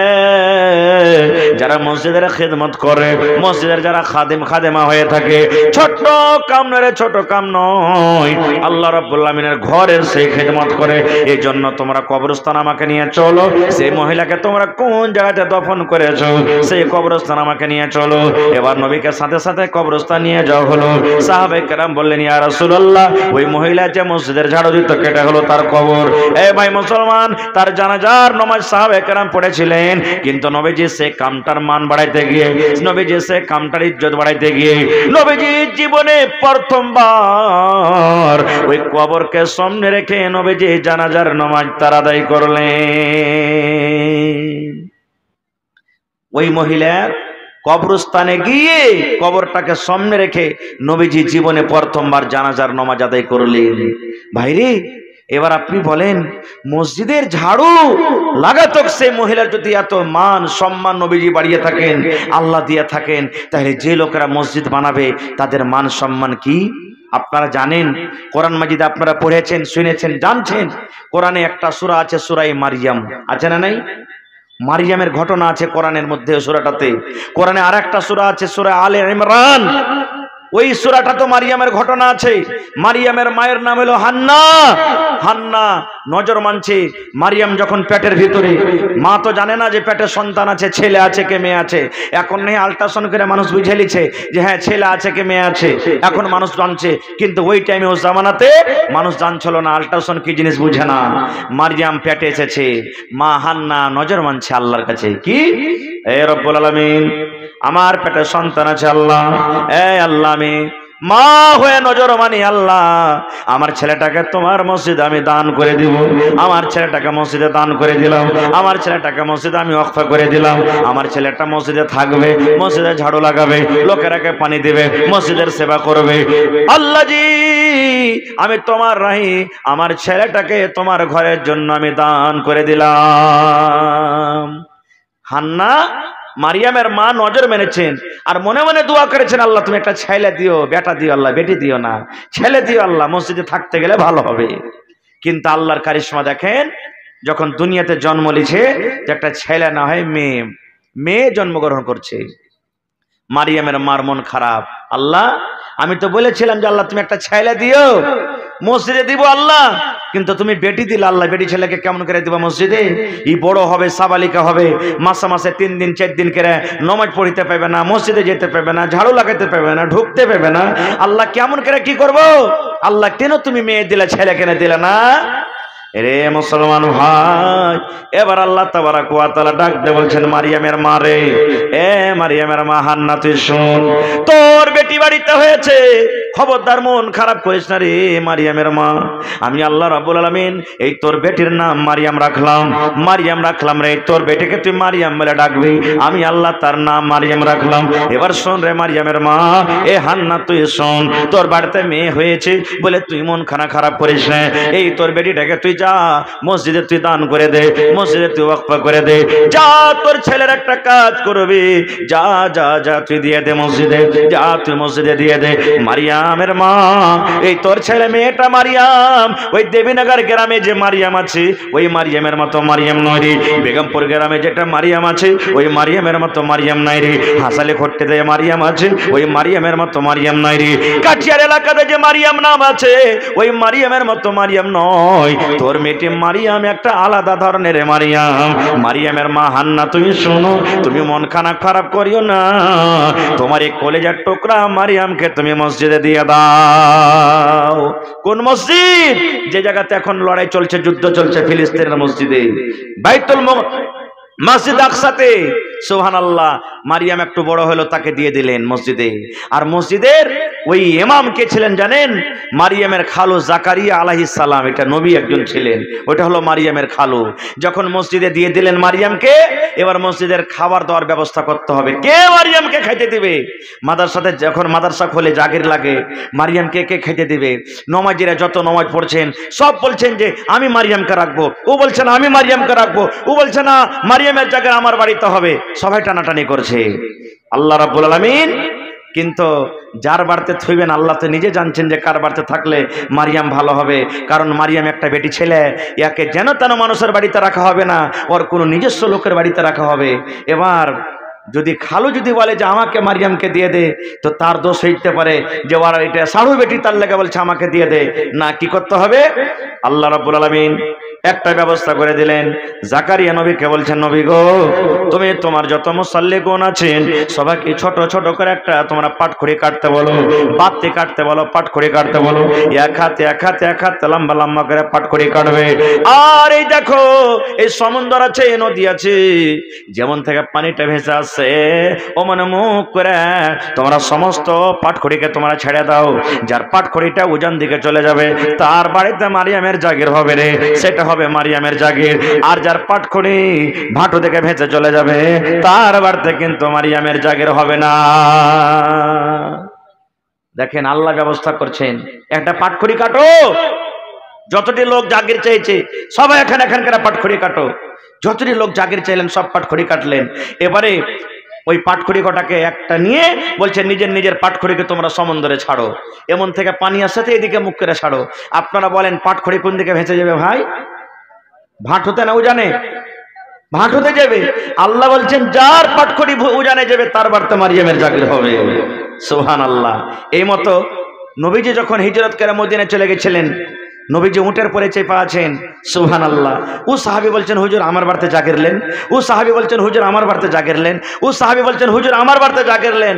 যারা মসজিদের খিদমত করে, মসজিদের যারা খাদেমা হয়ে থাকে, ছোট কাম নয়, ছোট কাম নয়, আল্লাহ রাব্বুল আমিনের ঘরের সেই খিদমত করে। এই জন্য তোমরা কবরস্থান আমাকে নিয়ে চলো, সেই মহিলাকে তোমরা কোন জায়গাতে দফন করেছো সেই কবরস্থান আমাকে নিয়ে চলো। এবার নবীকে সাথে সাথে কবরস্থান নিয়ে যাওয়া হলো। সাহাবায়ে কেরাম বললেন, ইয়া রাসূলুল্লাহ, ওই মহিলা যে মসজিদের ঝাড়ু দিত, কেটে হলো তার কবর। এ ভাই মুসলমান, তার জানাজার নামাজ সাহাবায়ে কেরাম পড়েছিলেন, কিন্তু নবীজি সে কামটার মান বাড়াইতে গিয়ে, নবীজি সে কামটার ইজ্জত বাড়াইতে গিয়ে, নবীজি নবীজির জীবনে প্রথমবার ওই কবরকে সামনে রেখে নবীজি জানাজার নামাজ তার আদায় করলেন। ওই মহিলার কবরস্থানে গিয়ে কবরটাকে সামনে রেখে নবীজি জীবনে প্রথমবার জানাজার নামাজ আদায় করলেন। ভাইরে, এবার আপনি বলেন, মসজিদের ঝাড়ু লাগাতক সে মহিলার যদি এত মান সম্মান নবীজি বাড়িয়ে থাকেন, আল্লাহ দিয়ে থাকেন, তাহলে যে লোকেরা মসজিদ বানাবে তাদের মান সম্মান কি আপনারা জানেন? কোরআন মাজিদে আপনারা পড়েছেন, শুনেছেন, জানছেন। কোরআনে একটা সূরা আছে, সূরা মারিয়াম, আছে না নাই? মারিয়ামের ঘটনা আছে কোরআনের মধ্যে, সূরাটাতে। কোরআনে আরেকটা সূরা আছে, সূরা আলে ইমরান। ওই সূরাটা তো মারিয়ামের ঘটনা আছে। মারিয়ামের মায়ের নাম হলো হান্না। হান্না নজর মানছে। মারিয়াম যখন পেটের ভিতরে, মা তো জানে না যে পেটে সন্তান আছে, ছেলে আছে কে মেয়ে আছে। এখন নেই আল্ট্রাসাউন্ড করে মানুষ বুঝে লিছে যে হ্যাঁ ছেলে আছে কে মেয়ে আছে, এখন মানুষ জানছে। কিন্তু ওই টাইমে, ও জামানাতে মানুষ জানছিল না, আল্ট্রাসাউন্ড কি জিনিস বুঝে না। মারিয়াম পেটে এসেছে, মা হান্না নজর মানছে আল্লাহর কাছে, কি এ রব্বুল আলামিন, আমার পেটে সন্তান আছে আল্লাহ, এ আল্লাহ আমি মা হয়ে নজর মানি আল্লাহ, আমার ছেলেটাকে তোমার মসজিদে আমি দান করে দিব। আমার ছেলেটাকে মসজিদে দান করে দিলাম, আমার ছেলেটাকে মসজিদে আমি ওয়াকফ করে দিলাম। আমার ছেলেটা মসজিদে থাকবে, মসজিদে ঝাড়ু লাগাবে, লোকেরাকে পানি দেবে, মসজিদের সেবা করবে। আল্লাহ জি, আমি তোমার রাহি, আমার ছেলেটাকে তোমার ঘরের জন্য আমি দান করে দিলাম। হান্না মারিয়ামের মা নজর মেনেছেন আর মনে মনে দোয়া করেছেন, আল্লাহ তুমি একটা ছেলে দিও, বেটা দিও আল্লাহ, বেটি দিও না, ছেলে দিও আল্লাহ, মসজিদে থাকতে গেলে ভালো হবে। কিন্তু আল্লাহর কারিশমা দেখেন, যখন দুনিয়াতে জন্ম নিয়েছে, যে একটা ছেলে না হয় মেয়ে, মেয়ে জন্মগ্রহণ করছে। মারিয়ামের মার মন খারাপ, আল্লাহ আমি তো বলেছিলাম যে আল্লাহ তুমি একটা ছেলে দিও, মসজিদে দিব আল্লাহ, কিন্তু তুমি বেটি দিলে আল্লাহ, বেটি ছেলেকে কেমন করে দিবা মসজিদে? ই বড় হবে, সাবালিকা হবে, মাসে মাসে 3 দিন 4 দিন করে নামাজ পড়িতে পারবে না, মসজিদে যেতে পারবে না, ঝাড়ু লাগাতে পারবে না, ঢুকতে পারবে না। আল্লাহ কেমন করে কি করব? আল্লাহ কেন তুমি মেয়ে দিলে, ছেলে কেন দিলে না? রে মুসলমান ভাই, এবার আল্লাহ তাবারাক ওয়া তাআলা ডাক দিয়ে বলছেন, মারিয়ামের মা রে, এ মারিয়ামের মা হান্না, তুই শোন, তোর বেটি বাড়িতে হয়েছে, খবরদার মন খারাপ করিস না রে মারিয়ামের মা। আমি আল্লাহ রাব্বুল আলামিন এই তোর বেটির নাম মারিয়াম রাখলাম, মারিয়াম রাখলাম রে, তোর বেটিকে তুই মারিয়াম বলে ডাকবি, আমি আল্লাহ তার নাম মারিয়াম রাখলাম। এবার শোন রে মারিয়ামের মা, এ হান্না তুই শোন, তোর বাড়িতে মেয়ে হয়েছে বলে তুই মন খারাপ করিস না। এই তোর বেটিটাকে তুই যা মসজিদে তুই দান করে দে, মসজিদে তুই ওয়াকফ করে দে, যা তোর ছেলের একটা কাজ করবি, যা যা যা তুই দিয়ে দে মসজিদে, যা তুই মসজিদে দিয়ে দে। মারিয়ামের মা, এই তোর ছেলে মেয়েটা মারিয়াম, ওই দেবীনগর গ্রামে যে মারিয়াম আছে, ওই মারিয়ামের মতো মারিয়াম নয় রে। বেগমপুর গ্রামে যেটা মারিয়াম আছে, ওই মারিয়ামের মতো মারিয়াম নাই রে। হাসালে খট্টে দেয় মারিয়াম আছে, ওই মারিয়ামের মতো মারিয়াম নাই রে। কাঠিয়ার এলাকাতে যে মারিয়াম নাম আছে, ওই মারিয়ামের মতো মারিয়াম নয়। তোর মেয়েটি মারিয়াম একটা আলাদা ধরনের মারিয়াম। মারিয়ামের মা হান্না, তুমি শোনো, তুমি মন খারাপ করিও না, তোমার এই কলেজার টুকরা মারিয়ামকে তুমি মসজিদে দিয়ে দাও। কোন মসজিদ? যে জায়গাতে এখন লড়াই চলছে, যুদ্ধ চলছে, ফিলিস্তিনের মসজিদে, বাইতুল মসজিদ আকসাতে। সুবহানাল্লাহ, মারিয়াম একটু বড় হলো, তাকে দিয়ে দিলেন মসজিদে। আর মসজিদের ওই ইমাম কে ছিলেন জানেন? মারিয়ামের খালু জাকারিয়া আলাইহিস সালাম, এটা নবী একজন ছিলেন, ওটা হলো মারিয়ামের খালু। যখন মসজিদে দিয়ে দিলেন মারিয়ামকে, এবার মসজিদের খাবার দেওয়ার ব্যবস্থা করতে হবে। কে মারিয়ামকে খাইতে দিবে? মাদ্রাসাতে যখন মাদ্রাসা খোলে জাগির লাগে, মারিয়ামকে কে খেতে দিবে? নমাজিরা যত নমাজ পড়ছেন সব বলছেন যে আমি মারিয়ামকে রাখবো, ও বলছে না আমি মারিয়ামকে রাখবো, ও বলছে না মারিয়ামের জায়গায় আমার বাড়িতে হবে, সবাই টানাটানি করছে। আল্লাহ রাব্বুল আলামিন কিন্তু যার বাড়িতে থইবেন আল্লাহ তো নিজে জানছেন যে কার বাড়িতে থাকলে মারিয়াম ভালো হবে। কারণ মারিয়াম একটা বেটি ছেলে, ইয়াকে যেন তেন মানুষের বাড়িতে রাখা হবে না, ওর কোনো নিজস্ব লোকের বাড়িতে রাখা হবে। এবার যদি খালু যদি বলে যে আমাকে মারিয়ামকে দিয়ে দে, তো তার দোষ হইতে পারে যে ওরা এটা সাড়ু বেটি, তার লেগে বলছে আমাকে দিয়ে দে। না, কি করতে হবে? আল্লাহ রাব্বুল আলামিন একটা ব্যবস্থা করে দিলেন। জাকারিয়া নবীকে বলছেন, নবী গো, তুমি তোমার যত মুসাল্লিগণ আছেন সবাইকে ছোট ছোট করে একটা তোমরা পাটখড়ি কাটতে বলো, বাতি কাটতে বলো, পাটখড়ি কাটতে বলো। এক হাতে লম্বা লম্বা করে পাটখড়ি কাটবে। আর এই দেখো, এই সমুদ্র আছে, এই নদী আছে, যেমন থেকে পানিটা ভেসে আসছে ও মনে মুখ করে তোমরা সমস্ত পাটখড়িকে তোমরা ছেড়ে দাও। যার পাটখড়িটা উজান দিকে চলে যাবে তার বাড়িতে মারিয়ামের জাগির হবে রে, সেটা হবে মারিয়ামের জাগির। আর যার পাটখড়ি ভাটু থেকে ভেসে চলে যাবে তার বাড়িতে কিন্তু মারিয়ামের জাগির হবে না। দেখেন আল্লাহ ব্যবস্থা করছেন, একটা পাটখড়ি কাটো, যতটি লোক জাগির চাইছে সবাই এখানকার পাটখড়ি কাটো। যতটি লোক জাগির চাইলেন সব পাটখড়ি কাটলেন। এবারে ওই পাটখড়ি কটাকে একটা নিয়ে বলছে নিজের নিজের পাটখড়িকে তোমরা সমুদ্রে ছাড়ো, এমন থেকে পানি আসছে এদিকে মুখ করে ছাড়ো। আপনারা বলেন পাটখড়ি কোন দিকে ভেসে যাবে ভাই? ভাটুতে না উজানে? ভাটুতে যাবে। আল্লাহ বলছেন যার পাটখড়ি উজানে যাবে তার বাড়িতে মারিয়ামের জাগির হবে। সুবহানাল্লাহ। এই মতো নবীজি যখন হিজরত করে মদিনায় চলে গেছিলেন, নবীজি উটের পরে চেপে আছেন। সুবহানাল্লাহ। ও সাহাবী বলছেন হুজুর আমার বাড়িতে জাগিরলেন, ও সাহাবী বলছেন হুজুর আমার বাড়িতে জাগিরলেন, ও সাহাবী বলছেন হুজুর আমার বাড়িতে জাগিরলেন।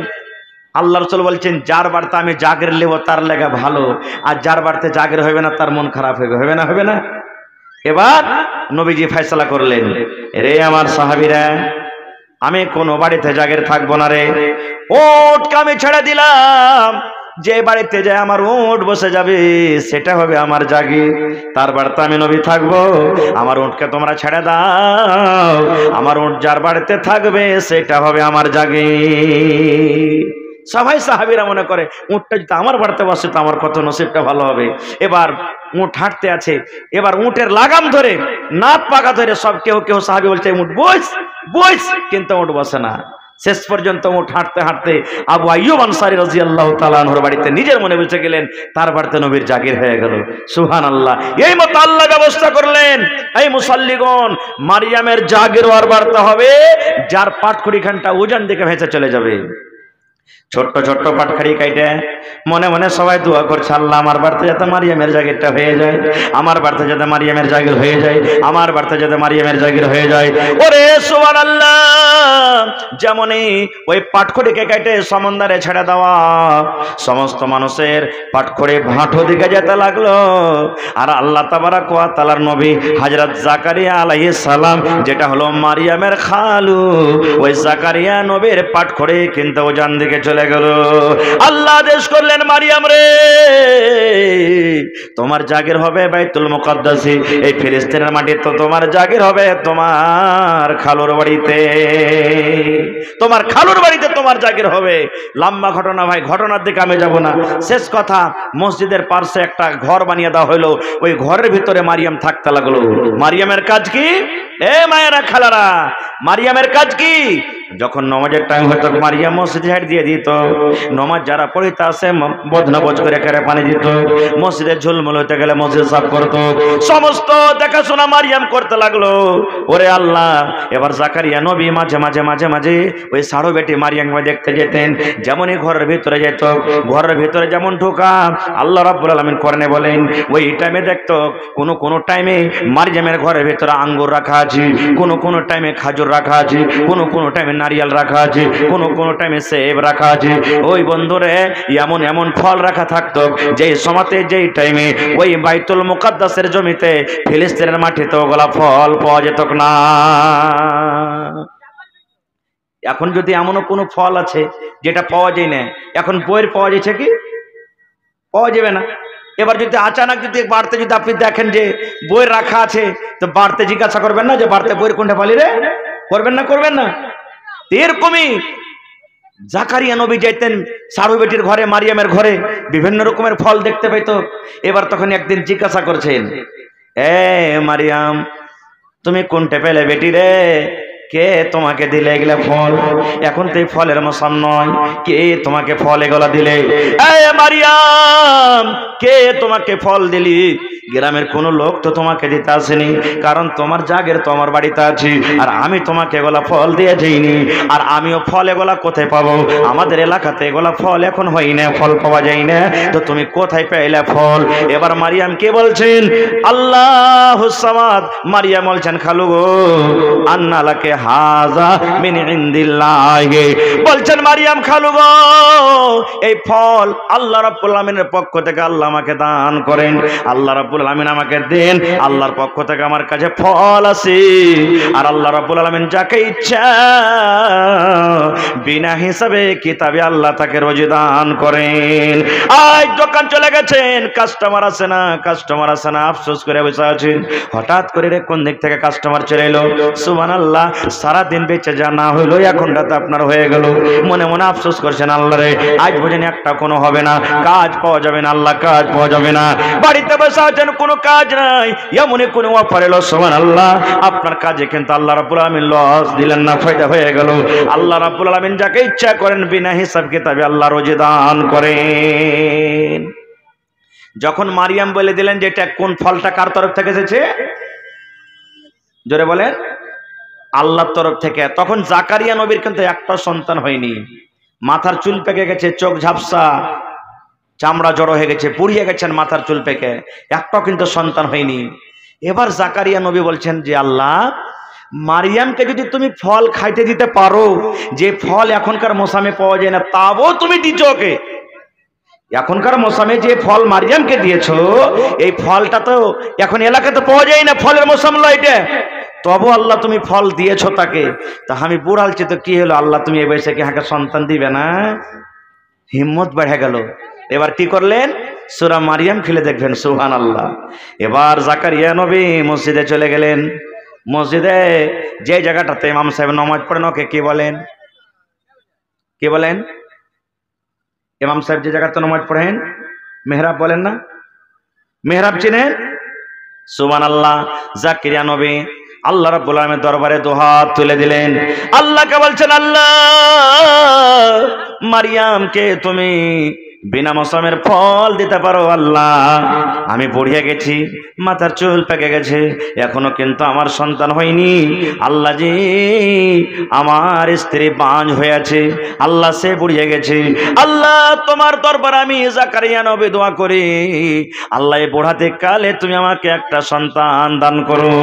আল্লাহ রাসূল বলছেন যার বাড়িতে আমি জাগির নেব তার লেগে ভালো, আর যার বাড়িতে জাগির হবে না তার মন খারাপ হবে না? হবে না? এবার নবীজি ফয়সালা করলেন, রে আমার সাহাবীরা, আমি কোনো বাড়িতে জাগির থাকবো না রে, উটকে আমি ছেড়ে দিলাম। যে বাড়িতে যায় আমার উট বসে যাবে সেটা হবে আমার জাগির, তার বাড়িতে আমি নবী থাকবো। আমার উটকে তোমরা ছেড়ে দাও, আমার উট যার বাড়িতে থাকবে সেটা হবে আমার জাগির। সবাই সাহাবীরা মনে করে উটটা যদি আমার বাড়িতে বসে তো আমার কত নসিবটা ভালো হবে। এবার উট হাঁটতে আছে, এবার উটের লাগাম ধরে নাক পাকা ধরে সব কেউ কেউ সাহাবী বলছে উট বস বস, কিন্তু উট বসে না। শেষ পর্যন্ত উট হাঁটতে হাঁটতে আবু আইয়ুব আনসারী রাদিয়াল্লাহু তাআলা আনহুর বাড়িতে নিজের মনে বুঝে গেলেন, তার বাড়িতে নবীর জাগির হয়ে গেল। সুবহানাল্লাহ। এই মতো আল্লাহ ব্যবস্থা করলেন, এই মুসাল্লিগণ মারিয়ামের জাগির ওর বাড়িতে হবে যার পাটখড়ি খানটা উজান দিকে ভেসে চলে যাবে। ছোট্ট ছোট্ট পাটখড়ি কাইটে মনে মনে সবাই দোয়া করছে, আল্লাহ আমার বাড়িতে যাতে মারিয়ামের জাগিরটা হয়ে যায়, আমার বাড়িতে যাতে মারিয়ামের জাগির হয়ে যায়, আমার বাড়িতে যাতে মারিয়ামের জাগির হয়ে যায়। ওরে সুবহানাল্লাহ। যেমনই ওই পাটখড়িকে কেটে সমুদ্রে ছেড়ে দেওয়া, সমস্ত মানুষের পাটখড়ি ভাঁটো দিকে যেতে লাগলো। আর আল্লাহ তাবারাক ওয়া তাআলার নবী হযরত জাকারিয়া আলাইহিস সালাম, যেটা হলো মারিয়ামের খালু, ওই জাকারিয়া নবীর পাটখড়ি কিন্তু উজান দিকে চলে গেল। আল্লাহ আদেশ করলেন, মারিয়াম রে, তোমার জাগির হবে বাইতুল মুকাদ্দাসে, এই ফিলিস্তিনের মাটিতে তোমার জাগির হবে তোমার খালুর বাড়িতে, তোমার খালুর বাড়িতে তোমার জাগির হবে। লম্বা ঘটনা ভাই, ঘটনার দিকে আমি যাব না। শেষ কথা, মসজিদের পাশে একটা ঘর বানিয়ে দেওয়া হলো, ওই ঘরের ভিতরে মারিয়াম থাকতে লাগলো। মারিয়ামের কাজ কি? এ মায়েরা খালারা, মারিয়ামের কাজ কি? যখন নমাজের টাইম হতো মারিয়াম মসজিদ ঝাড় দিয়ে দিত, নমাজ যারা পড়িতে আসে বদনবজ করে কেড়ে পানি দিত, মসজিদে ঝুলমুল হতে গেলে মসজিদ সাফ করত, সমস্ত দেখাশোনা মারিয়াম করতে লাগলো। ওরে আল্লাহ। এবার জাকারিয়া নবী মাঝে মাঝে মাঝে মাঝে ওই সাড়ো বেটি মারিয়ামকে দেখতে যেতেন। যেমনই ঘরের ভিতরে যেত, ঘরের ভিতরে যেমন ঢোকা, আল্লাহ রাব্বুল আলামিন কোরআনে বলেন ওই টাইমে দেখতো কোন টাইমে মারিয়ামের ঘরের ভিতরে আঙ্গুর রাখা আছে, কোন টাইমে খাজুর রাখা আছে, কোন টাইমে নারিয়াল রাখা আছে, কোন টাইমে সেব রাখা আছে। ওই বন্ধুরে এমন এমন ফল রাখা থাকতো যেই সময়তে যেই টাইমে ওই বাইতুল মুকাদ্দাসের জমিতে ফিলিস্তিনের মাটিতে ওগুলা ফল পাওয়া যেত না। এখন যদি এমনও কোনো ফল আছে যেটা পাওয়া যায় না, এখন বইয়ের পাওয়া যাচ্ছে কি? পাওয়া যাবে না। এবার যদি আচানক যদি বাড়তে যদি আপনি দেখেন যে বই রাখা আছে, তো বাড়তে জিজ্ঞাসা করবেন না যে বাড়তে বইয়ের কোনটা পালি রে? করবেন না? করবেন না? এরকমই জাকারিয়া নবী যাইতেন সাড়ু বেটির ঘরে, মারিয়ামের ঘরে বিভিন্ন রকমের ফল দেখতে পাইতো। এবার তখন একদিন জিজ্ঞাসা করছেন, এ মারিয়াম, তুমি কোনটা পেলে বেটি রে? কে তোমাকে দিলে এগুলা ফল? এখন তো এই ফলের মৌসুম নয়, কে তোমাকে ফল এগুলা দিলে? এ মারিয়াম, কে তোমাকে ফল দিলি? গ্রামের কোনো লোক তো তোমাকে দিতে আসেনি, কারণ তোমার জাগের তো আমার বাড়িতে আছে, আর আমি তোমাকে এগুলা ফল দিয়ে যাইনি। আর আমিও ফল এগুলা কোথায় পাবো? আমাদের এলাকাতে এগুলা ফল এখন হয় না, ফল পাওয়া যায় না, তো তুমি কোথায় পেলে ফল? এবার মারিয়াম কে বলছেন? আল্লাহুস সামাদ। মারিয়াম বলছেন, খালু গো, আন্না লাকে হাযা মিন ইনদিল্লাহ। বলছেন মারিয়াম, খালু গো, এই ফল আল্লাহ রাব্বুল আলামিনের পক্ষ থেকে আল্লাহ আমাকে দান করেন, আল্লাহ রাব্বুল আলামিন আমাকে দেন, আল্লাহর পক্ষ থেকে আমার কাছে ফল আছে। আর আল্লাহ রাব্বুল আলামিন যাকে ইচ্ছা বিনা হিসাবে কিতাবে আল্লাহ তাকে রোজি দান করেন। আজ দোকান চলে গেছেন, কাস্টমার আসে না, কাস্টমার আসে না, আফসোস করে বসে আছেন। হঠাৎ করে রে কোন দিক থেকে কাস্টমার চলে এলো, সুবহানাল্লাহ, সারাদিন বেঁচে যা না হইলো এখন রাতে আপনার হয়ে গেল। মনে মনে আফসোস করছেন, আল্লাহ রে, আজ বোঝেন একটা কোনো হবে না, কাজ পাওয়া যাবে না, আল্লাহ কাজ পাওয়া যাবে না। বাড়িতে বসে আছেন, কোনো কাজ নাই, এমনই কোনো অফার এলো, সুবহানাল্লাহ, আপনার কাজে কিন্তু আল্লাহ রাব্বুল আলামিন লস দিলেন না, ফায়দা হয়ে গেল। আল্লাহ রাব্বুল আলামিন যাকে ইচ্ছা করেন বিনা হিসাব কিতাবে আল্লাহ রোজি দান করেন। যখন মারিয়াম বলে দিলেন যে এটা কোন ফলটা কার তরফ থেকে এসেছে, জোরে বলেন, আল্লাহর তরফ থেকে, তখন জাকারিয়া নবীর কিন্তু একটা সন্তান হয়নি। মাথার চুল পেকে গেছে, চোখ ঝাপসা, চামড়া জড়ো হয়ে গেছে, পুড়িয়ে গেছেন মাথার চুল পেকে, একটাও কিন্তু সন্তান হয়নি। এবার জাকারিয়া নবী বলছেন যে আল্লাহ, মারিয়ামকে যদি তুমি ফল খাইতে দিতে পারো, যে ফল এখনকার মৌসুমে পাওয়া যায় না, তাও তুমি দিচ্ছ ওকে। এখনকার মৌসুমে যে ফল মারিয়ামকে দিয়েছো, এই ফলটা তো এখন এলাকাতে পাওয়া যায় না, ফলের মৌসুম নয় এটা, তবু আল্লাহ তুমি ফল দিয়েছো তাকে। তা আমি বুড়ালছি, তো কি হলো আল্লাহ, তুমি এ বয়সে কি হাঁকে সন্তান দিবে না? হিম্মত বেড়ে গেল। এবার কি করলেন? সূরা মারিয়াম খুলে দেখবেন, সুবহানাল্লাহ। এবার জাকারিয়া নবী মসজিদে চলে গেলেন। মসজিদে যে জায়গাটাতে ইমাম সাহেব নামাজ পড়েন, ওকে কি বলেন? কি বলেন? ইমাম সাহেব যে জায়গাতে নামাজ পড়েন, মেহরাব বলেন না? মেহরাব চিনেন? সুবহানাল্লাহ। জাকারিয়া নবী আল্লাহ রাব্বুল আলামিনের দরবারে দুহাত তুলে দিলেন, আল্লাহকে বলছেন, আল্লাহ, মারিয়ামকে তুমি বিনা মৌসুমের ফল দিতে পারো আল্লাহ। আমি বুড়িয়ে গেছি, মাথার চুল পেকে গেছে, এখনো কিন্তু আমার সন্তান হয়নি। আল্লাহ জি, আমার স্ত্রী বাঁঝ হয়ে আছে, আল্লাহ সে বুড়িয়ে গেছে। আল্লাহ তোমার দরবার আমি জাকারিয়া নবী দোয়া করি, আল্লাহ এই বুড়াতে কালে তুমি আমাকে একটা সন্তান দান করো।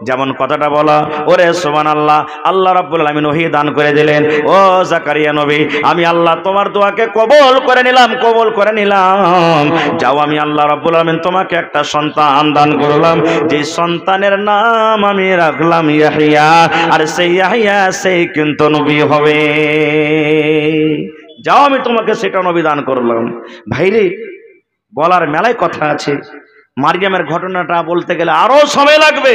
যেমন কথাটা বলা, ওরে সুবহানাল্লাহ, আল্লাহ রাব্বুল আলামিন ওহী দান করে দিলেন, ও জাকারিয়া নবী, আমি আল্লাহ তোমার দোয়াকে কবুল করে নিলাম, কবুল করে নিলাম। যাও, আমি আল্লাহ রাব্বুল আলামিন তোমাকে একটা সন্তান দান করলাম, যে সন্তানের নাম আমি রাখলাম ইয়াহইয়া, আর সেই ইয়াহইয়া সেই কিন্তু নবী হবে। যাও, আমি তোমাকে সেটা নবী দান করলাম। ভাইরে, বলার মেলায় কথা আছে। মারিয়ামের ঘটনাটা বলতে গেলে আরো সময় লাগবে,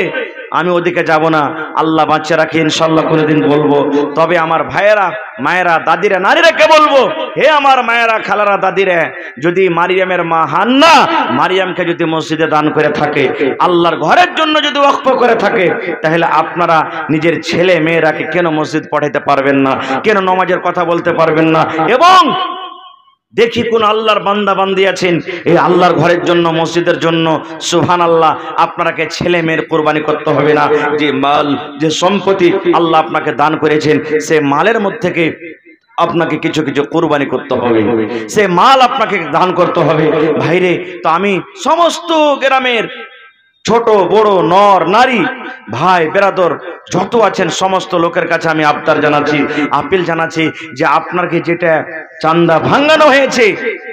আমি ওদিকে যাব না। আল্লাহ বাঁচিয়ে রাখি, ইনশাল্লাহ কোনোদিন বলবো। তবে আমার ভাইয়েরা, মায়েরা, দাদিরা, নারীরাকে বলবো, হে আমার মায়েরা, খালারা, দাদিরা, যদি মারিয়ামের মা হান্না মারিয়ামকে যদি মসজিদে দান করে থাকে, আল্লাহর ঘরের জন্য যদি ওয়াকফ করে থাকে, তাহলে আপনারা নিজের ছেলে মেয়েরাকে কেন মসজিদ পড়াইতে পারবেন না? কেন নামাজের কথা বলতে পারবেন না? এবং দেখি কোন আল্লাহর বান্দা বান্দি আছেন এই আল্লাহর ঘরের জন্য, মসজিদের জন্য, সুবহানাল্লাহ, আপনাকে ছেলে মেয়ের কোরবানি করতে হবে না। যে মাল, যে সম্পত্তি আল্লাহ আপনাকে দান করেছেন, সে মালের মধ্যে থেকে আপনাকে কিছু কিছু কোরবানি করতে হবে, সে মাল আপনাকে দান করতে হবে। ভাইরে, তো আমি সমস্ত গ্রামের ছোট বড় নর নারী ভাই বেরাদর যত আছেন সমস্ত লোকের কাছে আমি আবদার জানাচ্ছি, আপিল জানাচ্ছি, যে আপনাকে যেটা চান্দা ভাঙানো হয়েছে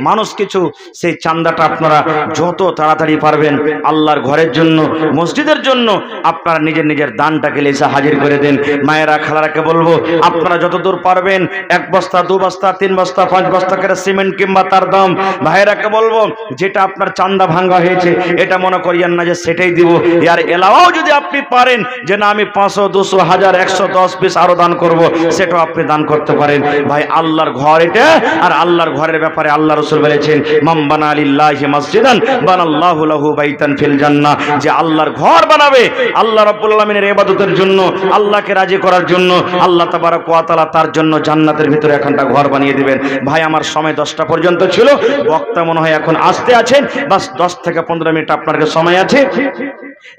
মানুষ কিছু, সেই চান্দাটা আপনারা যত তাড়াতাড়ি পারবেন আল্লাহর ঘরের জন্য, মসজিদের জন্য আপনারা নিজের নিজের দানটাকে এসে হাজির করে দেন। মায়েরা, খালারাকে বলবো, আপনারা যতদূর পারবেন 1 বস্তা 2 বস্তা 3 বস্তা 5 বস্তা করে সিমেন্ট কিংবা তার দাম, ভাইয়েরাকে বলবো, যেটা আপনার চান্দা ভাঙা হয়েছে এটা মনে করিয়েন না যে সেটা সেটাই দিব। এর এলাওয়াও যদি আপনি পারেন যে না আমি 500, 200, 1000, 110 পিস আরো দান করব, সেটাও আপনি দান করতে পারেন। ভাই আল্লাহর ঘর এটা, আর আল্লাহর ঘরের ব্যাপারে আল্লাহ রাসূল বলেছেন মান বানা লিল্লাহি মাসজিদান বানাল্লাহু লাহু বাইতান ফিল জান্নাহ, যে আল্লাহর ঘর বানাবে আল্লাহ রাব্বুল আলামিনের ইবাদতের জন্য, আল্লাহকে রাজি করার জন্য, আল্লাহ তাবারক ওয়া তাআলা তার জন্য জান্নাতের ভিতরে একটা ঘর বানিয়ে দিবেন। ভাই আমার সময় 10টা পর্যন্ত ছিল, বক্তা মনে হয় এখন আসতে আছেন, বাস 10 থেকে 15 মিনিট আপনার সময় আছে।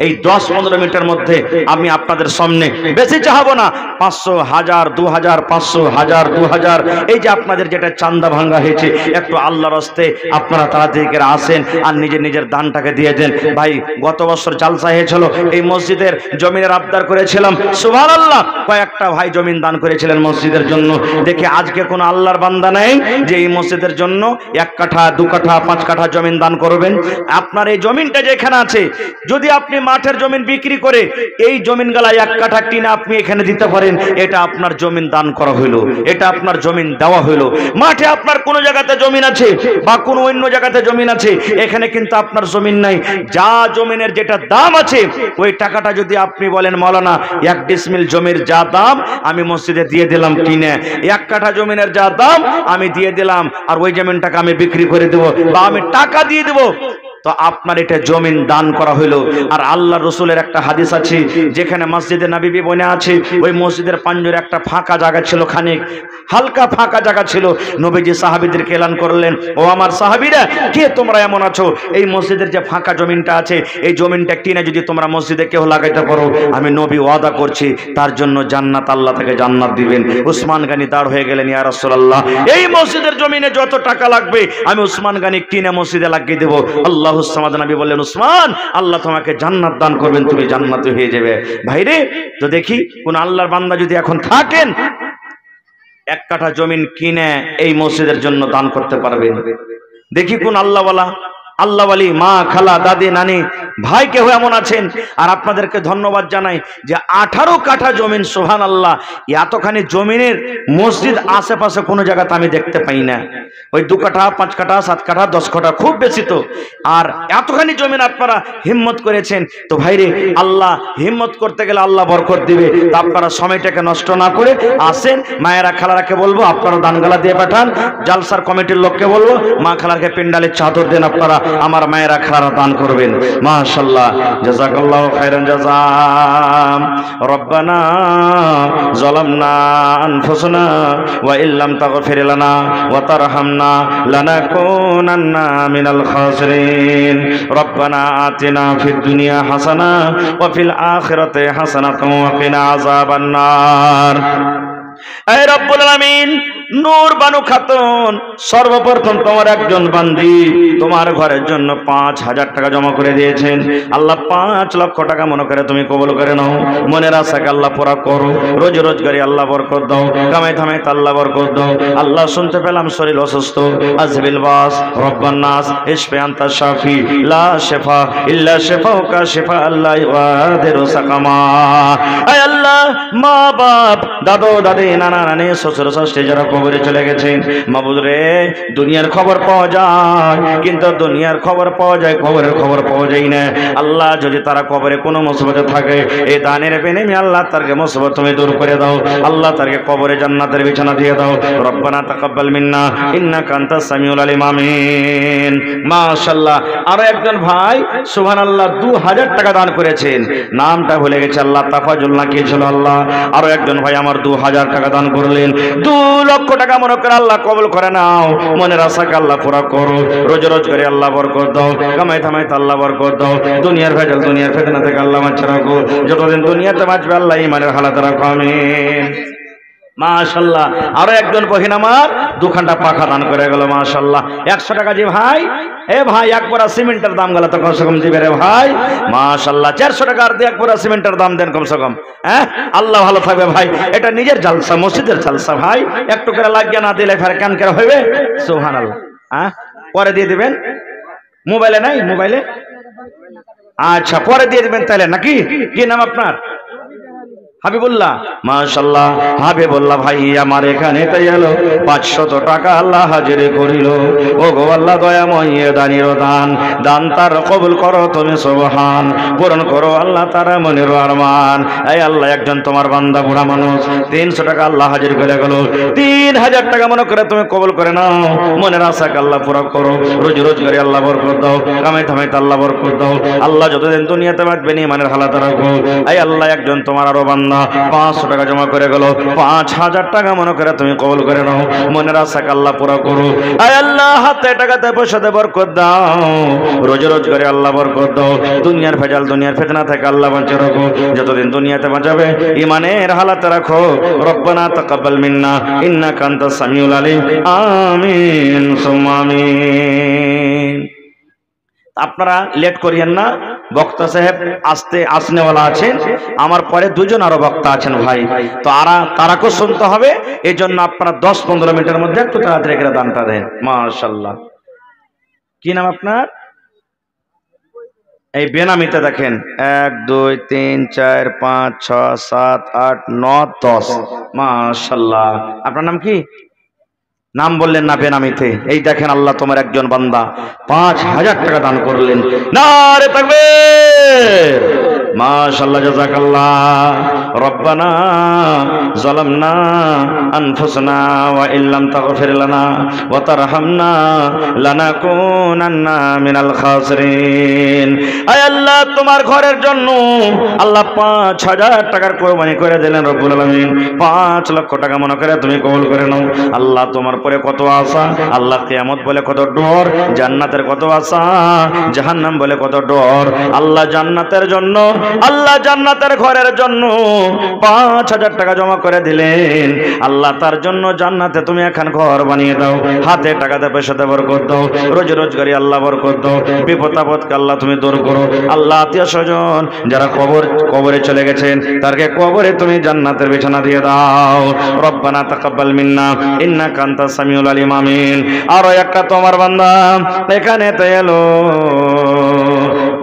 এই 10-15 মিনিটের মধ্যে আমি আপনাদের সামনে বেশি চাহাবো না, 500, 1000, 2000, 500, 1000, 2000 এই যে আপনাদের যেটা চান্দা ভাঙ্গা হয়েছে, একটু আল্লাহর রাস্তে আপনারা তাড়াতাড়ি করে আসেন আর নিজের নিজের দানটাকে দিয়ে দেন। ভাই গত বছর জালসা হয়েছিল, এই মসজিদের জমিনের আবদার করেছিলাম, সুবহানাল্লাহ কয়েকটা ভাই জমিন দান করেছিলেন মসজিদের জন্য। দেখে আজকে কোনো আল্লাহর বান্দা নেই যে এই মসজিদের জন্য 1 কাঠা, 2 কাঠা, 5 কাঠা জমিন দান করবেন। আপনার এই জমিনটা যেখানে আছে, যদি আপনি মাঠের জমিন বিক্রি করে এই জমিনগুলা 1 কাঠা কিনে আপনি এখানে দিতে পারেন, এটা আপনার জমিন দান করা হইলো, এটা আপনার জমিন দেওয়া হইলো। মাঠে আপনার কোন জায়গাতে জমিন আছে বা কোনো অন্য জায়গাতে জমিন আছে, এখানে কিন্তু আপনার জমিন নাই, যা জমিনের যেটা দাম আছে ওই টাকাটা যদি আপনি বলেন মাওলানা 1 ডিসমিল জমির যা দাম আমি মসজিদে দিয়ে দিলাম কিনে, 1 কাঠা জমিনের যা দাম আমি দিয়ে দিলাম, আর ওই জমিনটাকে আমি বিক্রি করে দেব বা আমি টাকা দিয়ে দেব, তো আপনার এটা জমিন দান করা হইলো। আর আল্লাহ রসুলের একটা হাদিস আছে, যেখানে মসজিদে নববী বনে আছে, ওই মসজিদের পাঞ্জরে একটা ফাঁকা জায়গা ছিল, খানিক হালকা ফাঁকা জায়গা ছিল। নবীজি সাহাবীদেরকে এলান করলেন, ও আমার সাহাবীরা, কে তোমরা এমন আছো, এই মসজিদের যে ফাঁকা জমিনটা আছে এই জমিনটা কিনে যদি তোমরা মসজিদে কেউ লাগাইতে পারো, আমি নবী ওয়াদা করছি তার জন্য জান্নাত, আল্লাহ তাকে জান্নাত দিবেন। উসমান গনি দাঁড় হয়ে গেলেন, ইয়া রাসূলুল্লাহ এই মসজিদের জমিনে যত টাকা লাগবে আমি উসমান গনি কিনে মসজিদে লাগিয়ে দেব। আল্লাহু সামাদ নবী বললেন, উসমান আল্লাহ তোমাকে জান্নাত দান করবেন, তুমি জান্নাতে হয়ে যাবে। ভাইরে তো দেখি কোন আল্লাহর বান্দা যদি এখন থাকেন 1 কাঠা জমিন কিনে এই মসজিদের জন্য দান করতে পারবেন, দেখি কোন আল্লাহওয়ালা, আল্লাহওয়ালি মা, খালা, দাদি, নানি, ভাই কেউ এমন আছেন। আর আপনাদেরকে ধন্যবাদ জানাই যে 18 কাঠা জমিন, সুবহানাল্লাহ, এতখানি জমিনের মসজিদ আশেপাশে কোনো জায়গাতে আমি দেখতে পাই না। ওই 2 কাঠা, 5 কাঠা, 7 কাঠা, 10 কাঠা খুব বেশি তো, আর এতখানি জমিন আপনারা হিম্মত করেছেন। তো ভাইরে আল্লাহ হিম্মত করতে গেলে আল্লাহ বরকত দিবে। তো আপনারা সময়টাকে নষ্ট না করে আসেন, মায়েরা খালারাকে বলবো আপনারা দানগালা দিয়ে পাঠান, জালসার কমিটির লোককে বলবো মা খালারকে পেন্ডালের চাদর দেন, আপনারা আমার মায়েরা খালারা দান করবেন। মাশাআল্লাহ, জাযাকাল্লাহু খাইরান জাযা। রব্বানা যালামনা আনফুসানা ওয়া ইল্লাম তাগফির লানা ওয়া তারহামনা লানাকুনান্না মিনাল খাসিরিন। রব্বানা আতিনা ফিদ দুনিয়া হাসানা ওয়া ফিল আখিরাতি হাসানাতাও ওয়া কিনা আযাবান নার। হে রব্বুল আলামিন, নূর বানু খাতুন সর্বপ্রথম তোমার একজন বান্দি তোমার ঘরের জন্য 5000 টাকা জমা করে দিয়েছেন। আল্লাহ 5 লক্ষ টাকা মনে করে তুমি কবুল করে নাও। মনের আশাকে আল্লাহ পুরা করো, রোজ রোজগারি আল্লাহ বরকত দাও, কামাই ধামাই আল্লাহ বরকত দাও। আল্লাহ শুনতে পেলাম শরীর অসুস্থ, আজবিল বাস রব্বান নাস ইশফি আনতা শাফি লা শিফা ইল্লা শিফাউকা শিফা আল্লাহ ইগাদিরু সাকামা। আয় আল্লাহ, মা বাপ, দাদু দাদি, নানা নানি, শ্বশুর শাশুড়ি যারা কবরে চলে গেছেন, মাবুদ রে দুনিয়ার খবর পাওয়া যায় কিন্তু দুনিয়ার খবর পাওয়া যায়, খবরের খবর পাওয়া যায় না। আল্লাহ যদি তারা কবরে কোনো মুসিবতে থাকে, এই দানের বিনিময়ে আল্লাহ তারকে মুসিবত তুমি দূর করে দাও। আল্লাহ তারকে কবরে জান্নাতের বিছানা দিয়ে দাও। রব্বানা তাকাব্বাল মিন্না ইন্নাকা আনতাস সামিউল আলিম, আমিন। মাশাআল্লাহ, আরো একজন ভাই সুবহানাল্লাহ 2000 টাকা দান করেছেন, নামটা ভুলে গেছে, আল্লাহ তাফাজুল না কি ছিল আল্লাহ। আরো একজন ভাই আমার 2000 টাকা দান করলেন, 2 লক্ষ টাকা মনে করে আল্লাহ কবুল করে নাও। মনের আশাকে আল্লাহ পুরা করো, রোজ রোজগারি আল্লাহ বরকত দাও, কামাই থামাই আল্লাহ বরকত দাও। দুনিয়ার ভেজাল, দুনিয়ার ফিতনা থেকে আল্লাহ বাঁচিয়ে রাখো। যতদিন দুনিয়াতে বাঁচবে আল্লাহ ঈমানের হালাতে রাখো, আমিন। মাশাআল্লাহ, আরো একজন বহিন আমার 2 খান্ডা পাখা দান করে গেল, মাশাআল্লাহ। 100 টাকা জি ভাই, এ ভাই এক বড়া সিমেন্টের দাম গেল তো কমসে কম দিবে রে ভাই, মাশাআল্লাহ। 400 টাকা আর এক বড়া সিমেন্টের দাম দেন কমসে কম, হ্যাঁ। আল্লাহ ভালো থাকবে ভাই, এটা নিজের জালসা, মসজিদের জালসা ভাই, একটু করে লাগিয়ে না দিলে ফের কেন করে হইবে, সুবহানাল্লাহ। হ্যাঁ, পরে দিয়ে দিবেন, মোবাইলে নাই, মোবাইলে আচ্ছা পরে দিয়ে দিবেন তাহলে, নাকি? কি নাম আপনার? হাবিবুল্লাহ, মাশাআল্লাহ। হাবিবুল্লাহ ভাই আমার এখানে তাই এলো 500 টাকা আল্লাহ হাজির করিল। ও গো আল্লাহ দয়াময়, দানির দান, দান তার কবুল করো তুমি সুবহান, পূরণ করো আল্লাহ তার মনের আরমান। এই আল্লাহ, একজন তোমার বান্দা বুড়া মানুষ 300 টাকা আল্লাহ হাজির করে গেল। 3000 টাকা মনে করে তুমি কবুল করে নাও, মনের আশাকে আল্লাহ পুরো করো। রোজি রোজগারি আল্লাহ বরকত দাও, কামাই থামাইতে আল্লাহ বরকত দাও। আল্লাহ যতদিন দুনিয়াতে বাঁচবেন ইমানের হালাত রাখো। এই আল্লাহ, একজন তোমার আরো বান্দা 500 টাকা জমা করে গেল, 5000 টাকা মনে করে তুমি কবুল করে নাও, মনের আশাকে আল্লাহ পুরো করো। আয় আল্লাহ, হাতে টাকাতে পয়সাতে বরকত দাও, রোজি রোজগারে আল্লাহ বরকত দাও। দুনিয়ার ভেজাল দুনিয়ার ফিতনা থেকে আল্লাহ বাঁচিয়ে রাখো। যতদিন দুনিয়াতে বাঁচাবে ইমানের হালাতে রাখো। রব্বানা তাকাব্বাল মিন্না ইন্নাকা আনতাস সামিউল আলিম। আমিন সুম্মা আমিন। আপনারা লেট করিয়েন না, বক্তা সাহেব আসনেওয়ালা আছেন, আমার পরে দুজন আরো বক্তা আছেন ভাই, তো তারাকেও শুনতে হবে। এই জন্য আপনারা 10-15 মিনিটের মধ্যে একটু তাড়াতাড়ি করে দানটা দেন। মাশাআল্লাহ। কি নাম আপনার? এই বেনামিতে দেখেন 1 2 3 4 5 6 7 8 9 10। মাশাআল্লাহ। আপনার নাম কি? নাম বললেন না বেনামিতে। এই দেখেন আল্লাহ তোমার একজন বান্দা 5000 টাকা দান করলেন। নারে তাকবীর, মাশাআল্লাহ, জাযাকাল্লাহ। রব্বানা যালামনা আনফুসানা ওয়া ইল্লাম তাগফির লানা ওয়া তারহামনা লানাকুনান্না মিনাল খাসিরিন। আয় আল্লাহ, তোমার ঘরের জন্য আল্লাহ 5000 টাকার কোরবানি করে দিলেন রব্বুল আলামিন। 5 লক্ষ টাকা মনে করে তুমি কবুল করে নাও। আল্লাহ তোমার পরে কত আশা, আল্লাহ কিয়ামত বলে কত ডর, জান্নাতের কত আশা, জাহান্নাম বলে কত ডর। আল্লাহ জান্নাতের জন্য, আল্লাহ জান্নাতের ঘরের জন্য 5000 টাকা জমা করে দিলেন। আল্লাহ তার জন্য জান্নাতে তুমি এখন ঘর বানিয়ে দাও। হাতে টাকাতে পয়সাতে বরকত দাও, রোজি রোজগারি আল্লাহ বরকত দাও। বিপদ আপদকে আল্লাহ তুমি দূর করো। আল্লাহ আত্মীয় স্বজন যারা কবরে চলে গেছেন, তারকে কবরে তুমি জান্নাতের বিছানা দিয়ে দাও। রব্বানা তাকাব্বাল মিন্না ইন্নাকা আনতাস সামিউল আলিম। আমিন। আরো একটা তোমার বান্দা এখানে তো এলো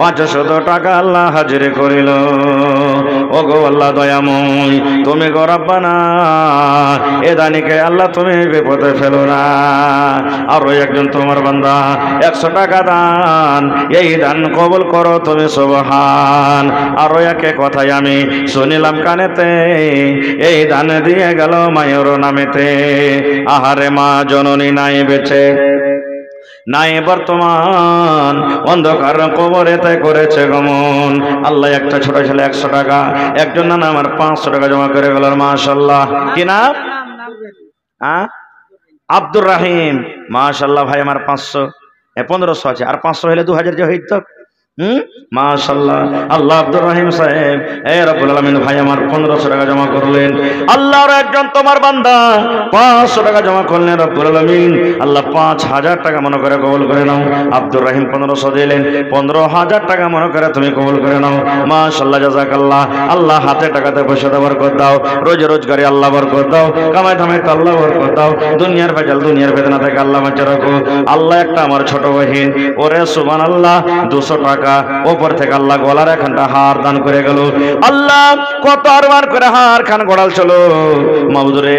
500 টাকা আল্লাহ হাজির করিল। ও গো আল্লাহ দয়াময়, তুমি গো রব্বানা, এ দানিকে আল্লাহ তুমি বিপদে ফেলো না। আরো একজন তোমার বান্দা 100 টাকা দান, এই দান কবুল করো তুমি সুবহান। আরো একে কথাই আমি শুনিলাম কানেতে, এই দান দিয়ে গেল মায়ের নামেতে। আহারে মা জননী নাই বেঁচে, নাই বর্তমান, অন্ধকার কবরে তাই করেছে গমন। আল্লাহ, একটা ছোট ছেলে 100 টাকা, একজন নানা আমার 500 টাকা জমা করে গেল। মাশাআল্লাহ। কি নাম? আব্দুর রহিম। মাশাআল্লাহ ভাই, আমার 500 1500 আছে, আর 500 হলে 2000 যে হইত। মাশাআল্লাহ। আল্লাহ আব্দুর রহিম সাহেব, এ রব্বুল আলামিন ভাই আমার 1500 টাকা জমা করলেন। আল্লাহর একজন তোমার বান্দা 500 টাকা জমা করলেন রব্বুল আলামিন। আল্লাহ 5000 টাকা মনে করে কবুল করে নাও। আব্দুর রহিম 1500 দিলেন, 15000 টাকা মনে করে তুমি কবুল করে নাও। মাশাআল্লাহ, জাযাকাল্লাহ। আল্লাহ হাতে টাকাতে পয়সাতে বরকত দাও, রোজি রোজগারি আল্লাহ বরকত দাও, কামাই ধামাইতে আল্লাহ বরকত দাও। দুনিয়ার ভেজাল দুনিয়ার বেদনা থেকে আল্লাহ বাঁচিয়ে রাখো। আল্লাহ, একটা আমার ছোট বহিন, ওরে সুবহানাল্লাহ, 200 টাকা ওপর থেকে আল্লাহ গলার এখানটা হার দান করে গেল। আল্লাহ, কত আরবার করে হার খান গড়াল চলো মাবুদ রে,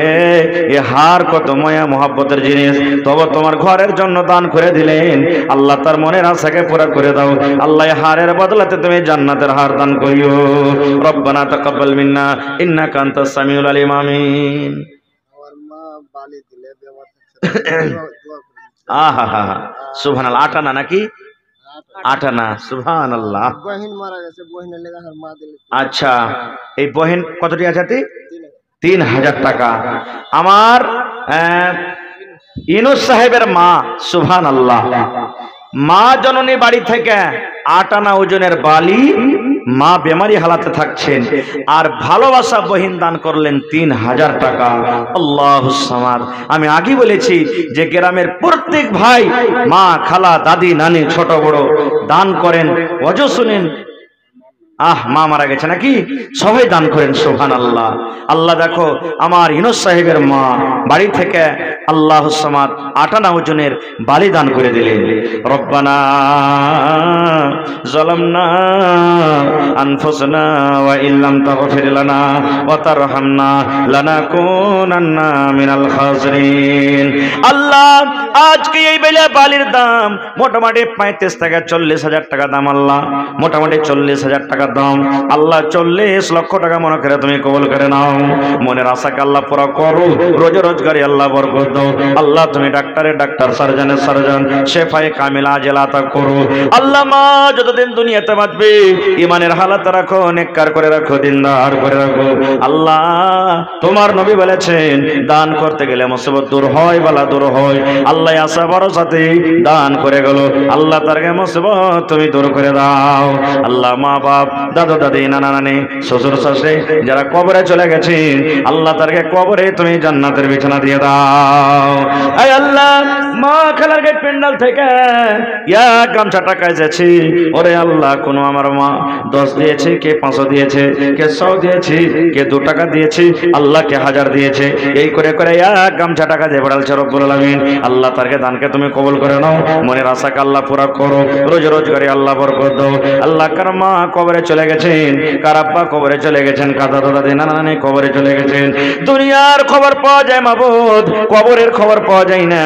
এ হার কত মায়া মোহাব্বতের জিনিস, তবে তোমার ঘরের জন্য দান করে দিলেন। আল্লাহ তার মনের আশাকে পুরা করে দাও। আল্লাহ, হারের বদলাতে তুমি জান্নাতের হার দান করিও। রব্বানা তাকাব্বাল মিন্না ইন্নাকা আনতাস সামিউল আলিম। আমিন। আহা হা, সুবহানাল্লাহ। 8 আনা নাকি? 8 আনা। সুবহানাল্লাহ। আচ্ছা, এই বহিন কতটি আছে? 3000 টাকা। আমার ইনুস সাহেবের মা, সুবহানাল্লাহ, মা জননী বাড়ি থেকে 8 আনা ওজনের বালি, মা বেমারি হালাতে থাকছেন, আর ভালোবাসা বহিন দান করলেন 3000 টাকা। আল্লাহুস সামাদ। আমি আগে বলেছি যে গ্রামের প্রত্যেক ভাই, মা, খালা, দাদি, নানি, ছোট বড় দান করেন। ওয়াজ শুনেন, মা মারা গেছে নাকি, সবাই দান করেন সুবহানাল্লাহ। আল্লাহ দেখো আমার ইউনূস সাহেবের মা বাড়ি থেকে আল্লাহ সামাদ 58 ওজনের বালি দান করে দিলেন। রব্বানা যালামনা আনফুসানা ওয়া ইল্লাম তাগফির লানা ওয়া তারহামনা লানাকুনান্না মিনাল খাসিরিন। আল্লাহ আজকে এই বেলা বালির দাম মোটামুটি 35 থেকে 40,000 টাকা দাম। আল্লাহ মোটামুটি 40,000 টাকা দাম। আল্লাহ 40 লক্ষ টাকা মনে করে তুমি কবুল করে নাও। মনের আশাকে আল্লাহ পুরা করো, রোজে রোজগারি আল্লাহ বরকত দাও। আল্লাহ তুমি ডাক্তারের ডাক্তার, সার্জনের সার্জন, শেফায়ে কামিলা আজেলা আতা করো। আল্লাহ মা যতদিন দুনিয়াতে বাঁচবে ইমানের হালাত রাখো, নেককার করে রাখো, দিনদার করে রাখো। আল্লাহ তোমার নবী বলেছেন দান করতে গেলে মুসিবত দূর হয়, বালা দূর হয়। আল্লাহ আশা ভরসাতে দান করে গেল, আল্লাহ তার মুসিবত তুমি দূর করে দাও। আল্লাহ মা বাপ, দাদা দাদি, নানা নানি, শ্বশুর শাশুড়ি যারা কবরে চলে গেছেন আল্লাহ তারকে কবরে তুমি জান্নাতের বিছানা দিয়ে দাও। আয় আল্লাহ মা খেলার গেট প্যান্ডাল থেকে এক গামছা টাকা এসেছি, ওরে আল্লাহ কোনো আমার মা 10 দিয়েছে, কে 500 দিয়েছে, কে 100 দিয়েছে, কে 2 টাকা দিয়েছে, আল্লাহ কে 1000 দিয়েছে, এই করে করে এক গামছা টাকা দিয়ে বেড়ালছে রব্বুল আলামিন। আল্লাহ তারকে দানকে তুমি কবুল করে নাও, মনের আশাকে আল্লাহ পুরা করো, রোজ রোজগারি আল্লাহ বরকত দাও। আল্লাহ কার মা কবরে চলে গেছেন, কার আব্বা কবরে চলে গেছেন, কার দাদা দাদি নানা নানি কবরে চলে গেছেন। দুনিয়ার খবর পাওয়া যায় মাবুদ, কবরের খবর পাওয়া যায় না।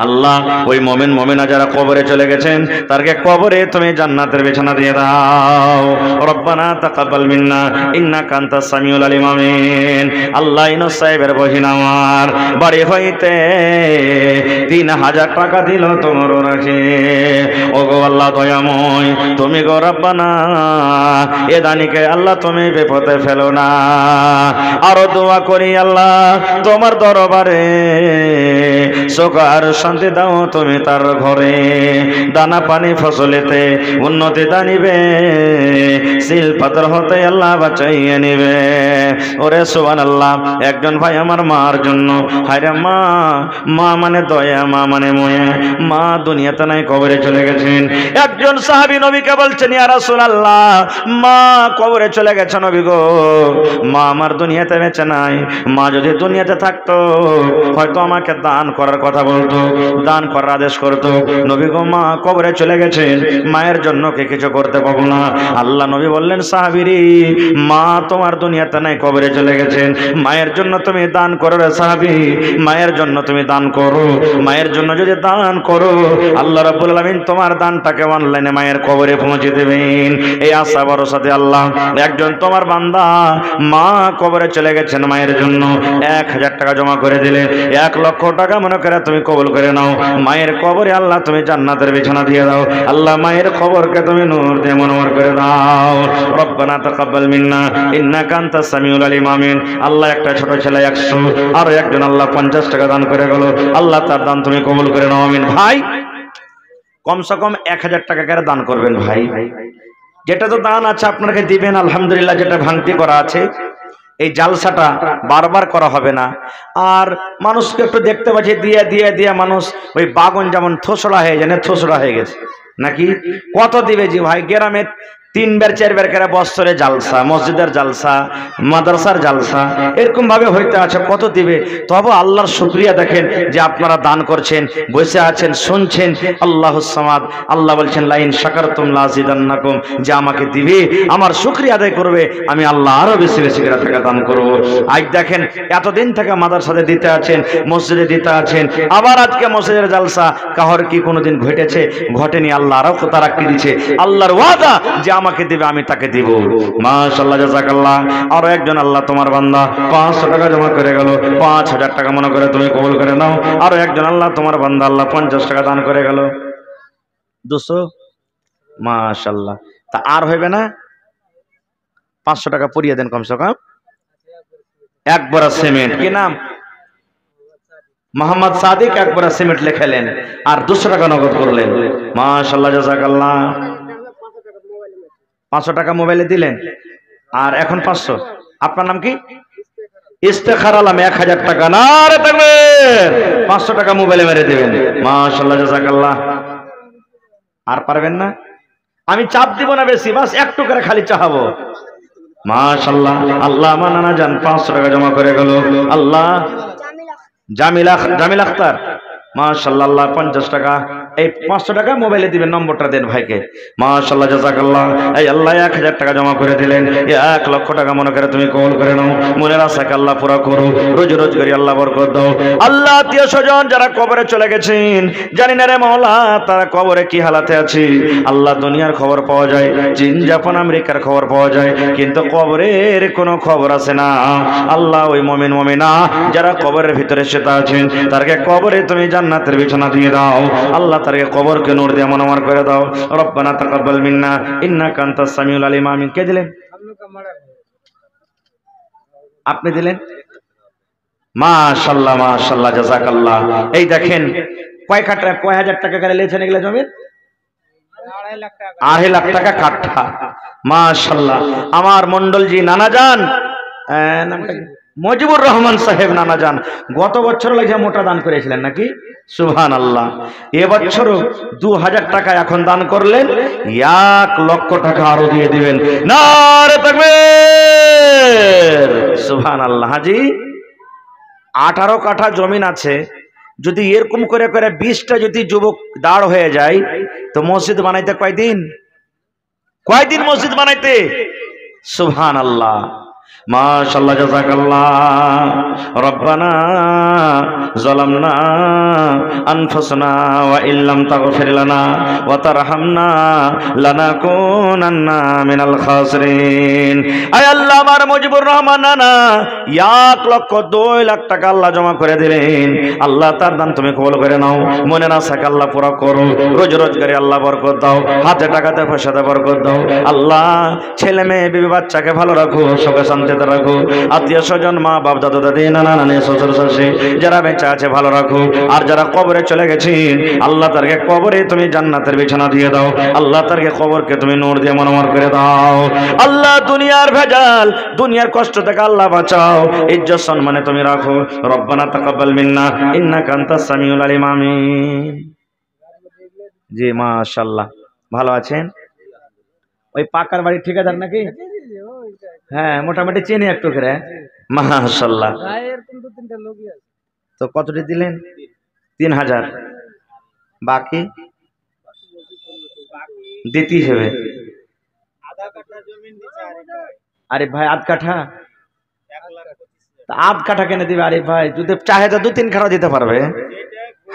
আল্লাহ ওই মুমিন মুমিনা যারা কবরে চলে গেছেন তারকে কবরে তুমি জান্নাতের বিছানা দিয়ে দাও। রব্বানা তাকাব্বাল মিন্না ইন্নাকা আনতাস সামিউল আলিম। আমিন। আল্লাহ ইউনূস সাহেবের বহিন আমার বাড়ি হইতে 3000 টাকা দিল তোমার রাখে। ওগো আল্লাহ দয়াময় তুমি গো রব্বানা এ দানিকে আল্লাহ তুমি বিপদে ফেলো না। আরো দোয়া করি আল্লাহ তোমার দরবারে সুখার শান্তি দাও তুমি তার ঘরে, দানা পানি ফসলেতে উন্নতি দানিবে, সিল পাথর হতে আল্লাহ বাঁচাইয়ে নিবে। ওরে সুবহানাল্লাহ একজন ভাই আমার মার জন্য, হায়রে মা, মা মানে দয়া, মা মানে ময়া, মা দুনিয়াতে নাই কবরে চলে গেছেন। একজন সাহাবী নবীকে বলছেন ইয়া রাসূলুল্লাহ মা কবরে চলে গেছে নবী গো, মা আমার দুনিয়াতে বেঁচে নাই, মা যদি দুনিয়াতে থাকতো হয়তো আমাকে দান করার কথা বলতো, দান করার আদেশ করতো। নবী গো মা কবরে চলে গেছেন, মায়ের জন্য কে কিছু করতে পাবো না। আল্লাহ নবী বললেন সাহাবীরে মা তোমার দুনিয়াতে নাই কবরে চলে গেছেন, মায়ের জন্য তুমি দান করো রে সাহাবী, মায়ের জন্য তুমি দান করো। মায়ের জন্য যদি দান করো আল্লাহ রাব্বুল আলামিন তোমার দানটাকে অনলাইনে মায়ের কবরে পৌঁছে দেবেন। এই আশা ভরসাতে আল্লাহ একজন তোমার বান্দা মা কবরে চলে গেছেন, মায়ের জন্য 1000 টাকা জমা করে দিলে 1 লক্ষ টাকা মনে করে তুমি কবুল করে নাও। মায়ের কবরে আল্লাহ তুমি জান্নাতের বিছানা দিয়ে দাও। আল্লাহ মায়ের কবরকে তুমি নূর দিয়ে মনোহর করে দাও। রব্বানা তাকাব্বাল মিন্না ইন্নাকা আনতাস সামিউল আলিম। আমিন। আল্লাহ একটা ছোট ছেলে 100, আর একজন আল্লাহ 50 টাকা দান করে গেল, আল্লাহ তার দান তুমি কবুল করে নাও। আমিন। ভাই কমসে কম 1000 টাকা করে দান করবেন ভাই, যেটা তো দান আছে আপনাকে দিবেন আলহামদুলিল্লাহ। যেটা ভাঙতি করা আছে এই জালসাটা বারবার করা হবে না। আর মানুষকে একটু দেখতে পাচ্ছি দিয়ে দিয়ে দিয়ে মানুষ ওই বাগন যেমন থোসড়া হয়ে যায়, থোসড়া হয়ে গেছে নাকি। কত দিবে জি ভাই, গ্রামে 3 বার 4 বার করে বছরে জালসা, মসজিদের জালসা, মাদ্রাসার জালসা এরকম ভাবে হইতে আছে, কত দিবে। তবে আল্লাহর শুকরিয়া দেখেন যে আপনারা দান করছেন, বসে আছেন, শুনছেন। আল্লাহুস সামাদ, আল্লাহ বলছেন লাইন শাকারতুম লাযিদান্নাকুম, যে আমাকে দিবে, আমার শুকরিয়া আদায় করবে, আমি আল্লাহ আরো বেশি বেশি করে টাকা দান করব। আজ দেখেন এতদিন থেকে মাদ্রাসাতে দিতে আছেন, মসজিদে দিতে আছেন, আবার আজকে মসজিদের জালসা, কাহর কি কোনোদিন ঘটেছে? ঘটেনি। আল্লাহ আরো তারাক্কি দিচ্ছে, আল্লাহর ওয়াদা যে আমাকে দিবে আমি তাকে দিব। মাশাআল্লাহ জাযাকাল্লাহ। আর একজন আল্লাহ তোমার বান্দা 500 টাকা জমা করে গেল, 5000 টাকা মনে করে তুমি কবুল করে নাও। আর একজন আল্লাহ তোমার বান্দা আল্লাহ 50 টাকা দান করে গেল, 200। মাশাআল্লাহ। তা আর হইবে না, 500 টাকা পুরিয়ে দেন কমসে কম। এক বড়া সিমেন্ট, কি নাম? মোহাম্মদ সাদিক। এক বড়া সিমেন্ট লেখালেন আর 200 টাকা নগদ করলেন। মাশাআল্লাহ জাযাকাল্লাহ। 500 টাকা মোবাইলে দিলেন আর এখন 500। আপনার নাম কি? ইস্তেখার আলম। 1000 টাকা। নারে তাকবীর। 500 টাকা মোবাইলে মেরে দিবেন। মাশাআল্লাহ জাযাকাল্লাহ। আর পারবেন না? আমি চাপ দিব না বেশি, বাস একটু করে খালি চাহাবো। মাশাআল্লাহ, আল্লাহ আমার নানা জান 500 টাকা জমা করে গেল। আল্লাহ, জামিল আখতার, মাশাআল্লাহ, আল্লাহ 50 টাকা, এই 500 টাকা মোবাইলে দিবেন, নম্বরটা দেন ভাইকে। মাশাআল্লাহ, জাযাকাল্লাহ। এই আল্লাহ 1000 টাকা জমা করে দিলেন, 1 লক্ষ টাকা মনে করে তুমি কবুল করে নাও। মনের আশাকে আল্লাহ পুরা করো, রোজ রোজ করে আল্লাহ বরকত দাও। আল্লাহ আত্মীয় স্বজন যারা কবরে চলে গেছেন, জানি না রে মাওলা তারা কবরে কি হালাতে আছে। আল্লাহ দুনিয়ার খবর পাওয়া যায়, চীন জাপান আমেরিকার খবর পাওয়া যায়, কিন্তু কবরের কোনো খবর আছে না। আল্লাহ ওই মুমিন মুমিনা যারা কবরের ভিতরে সেটা আছেন, তারকে কবরে তুমি জান্নাতের বিছানা দিয়ে দাও। আল্লাহ তারকে কবরকে নূর দিয়ে মনোমার করে দাও। রব্বানা তাকাব্বাল মিন্না ইন্নাকা আনতাস সামিউল আলিম। আমিন। কে দিলেন? আপনি দিলেন। মাশাআল্লাহ, মাশাআল্লাহ, জাযাকাল্লাহ। এই দেখেন কয় কাঠা, কয় হাজার টাকা করে লেছেন এগুলা জমির? 2.5 লাখ টাকা কাঠা। মাশাআল্লাহ। আমার মন্ডলজি নানা যান, নামটা কি? মজিবুর রহমান সাহেব নানা যান গত বছর লাগে মোটা দান করেছিলেন নাকি? সুবহানাল্লাহ। এবছরও 2000 টাকা এখন দান করলেন, 1 লক্ষ টাকা আরো দিয়ে দিবেন। নারে তাকবীর, সুবহানাল্লাহ। হাজি 18 কাঠা জমিন আছে, যদি এরকম করে করে 20টা যদি যুবক দাঁড় হয়ে যায় তো মসজিদ বানাইতে কয়দিন মসজিদ বানাইতে? সুবহানাল্লাহ, মাশাআল্লাহ, জাযাকাল্লাহ। রব্বানা যালামনা আনফুসানা ওয়া ইল্লাম তাগফির লানা ওয়া তারহামনা লানাকুনান্না মিনাল খাসিরিন। আয় আল্লাহ, আমার মুজিবুর রহমান নানা 1 লক্ষ 2 লাখ টাকা আল্লাহ জমা করে দিলেন। আল্লাহ তার দান তুমি কবুল করে নাও। মনের আশাকে আল্লাহ পুরা করো, রোজ রোজগারে আল্লাহ বরকত দাও, হাতে টাকাতে পয়সাতে বরকত দাও। আল্লাহ ছেলে মেয়ে বিবি বাচ্চাকে ভালো রাখো, সুখে শান্তিতে রাখো। আত্মীয় স্বজন মা বাপ দাদা দাদি নানা নানি শ্বশুর শাশুড়ি যারা বেঁচে আছে ভালো রাখো। আর যারা কবরে চলে গেছেন, আল্লাহ তারকে কবরে তুমি জান্নাতের বিছানা দিয়ে দাও। আল্লাহ তারকে কবরকে তুমি নূর দিয়ে মনোমর করে দাও। আল্লাহ দুনিয়ার ভেজাল, দুনিয়ার কষ্ট থেকে আল্লাহ বাঁচাও, ইজ্জত সম্মানে তুমি রাখো। রব্বানা তাকাব্বাল মিন্না ইন্নাকা আনতাস সামিউল আলিম। আমিন। জি মাশাআল্লাহ, ভালো আছেন? ওই পাকার বাড়ির ঠিকাদার নাকি? হ্যাঁ, মোটামুটি চেনে একটু করে। মাশাআল্লাহ। তো কতটি দিলেন? 3000। বাকি দিতেই হবে। আরে ভাই আধ কাঠা, আধ কাঠা কেন দিবে? আরে ভাই যদি চাহে তো 2-3 কাঠা দিতে পারবে।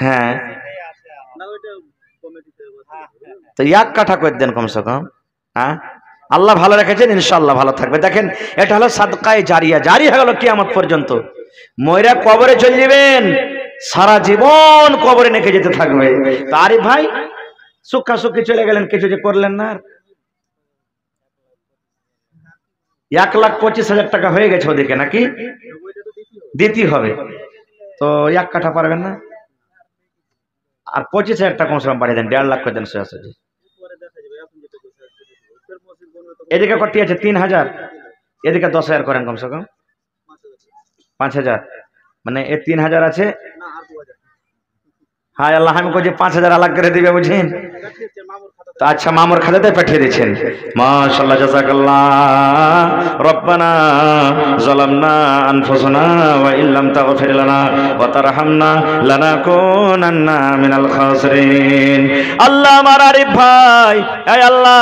হ্যাঁ, তো 1 কাঠা করে দেন কমসে কম। হ্যাঁ, আল্লাহ ভালো রেখেছেন, ইনশাআল্লাহ ভালো থাকবে। দেখেন এটা হলো সাদকায়ে জারিয়া, জারি হয়ে গেল কিয়ামত পর্যন্ত। ময়রা কবরে চলে যাবেন, সারা জীবন কবরে নেকে যেতে থাকবে। তারই ভাই সুখা সুখী চলে গেলেন, কিছু যে করলেন না। 1,25,000 টাকা হয়ে গেছে ওদিকে নাকি? দিতে হবে তো 1 কাঠা পারবেন না? আর 25,000 টাকা কমসে কম বাড়িয়ে দেন, 1.5 লাখ করে দেন। এদিকে কটি আছে? 3,000। এদিকে 10,000 করেন কমসে কম। 5,000 মানে এ 3,000 আছে। হায় আল্লাহ, আমি কই যে 5,000 আলাদা করে দিবে বুঝেন। তো আচ্ছা, মামুর খাতাতে পাঠিয়ে দিয়েছেন। মাশাআল্লাহ, জাযাকাল্লাহ। রব্বানা যালামনা আনফুসানা ওয়া ইল্লাম তাগফির লানা ওয়া তারহামনা লানাকুনান্না মিনাল খাসিরিন। আল্লাহ আমার আরিফ ভাই, এই আল্লাহ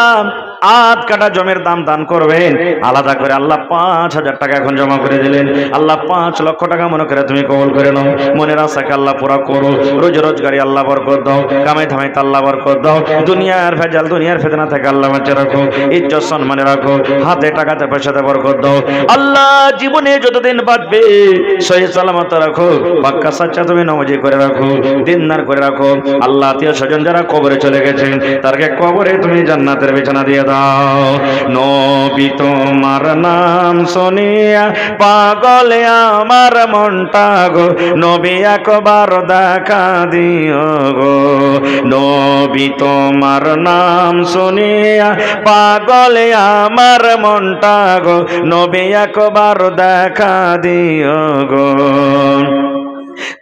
8 কাঠা জমির দাম দান করবেন আলাদা করে। আল্লাহ 5,000 টাকা এখন জমা করে দিলেন। আল্লাহ 5 লক্ষ টাকা মনে করে তুমি কবুল করে নাও। মনের আশাকে আল্লাহ পুরা করো, রোজ রোজগারি আল্লাহ বরকত দাও, কামাই ধামাইতে আল্লাহ বরকত দাও। দুনিয়ার ভেজাল, দুনিয়ার ফিতনা থেকে আল্লাহ বাঁচিয়ে রাখো, ইজ্জত সম্মানে রাখো, হাতে টাকাতে পয়সাতে বরকত দাও। আল্লাহ জীবনে যতদিন বাঁচবে সহি সালামত রাখো, পাক্কা সাচ্চা তুমি নামাজি করে রাখো, দিনদার করে রাখো। আল্লাহ আত্মীয় স্বজন যারা কবরে চলে গেছেন, তারকে কবরে তুমি জান্নাতের বিছানা দিয়ে দাও। নবী তোমার নাম শুনিয়া পাগল আমার মনটা গো, নবী একবার দেখা দিও গো। নবী তোমার নাম শুনিয়া পাগল আমার মনটা গো, নবী একবার দেখা দিও গো।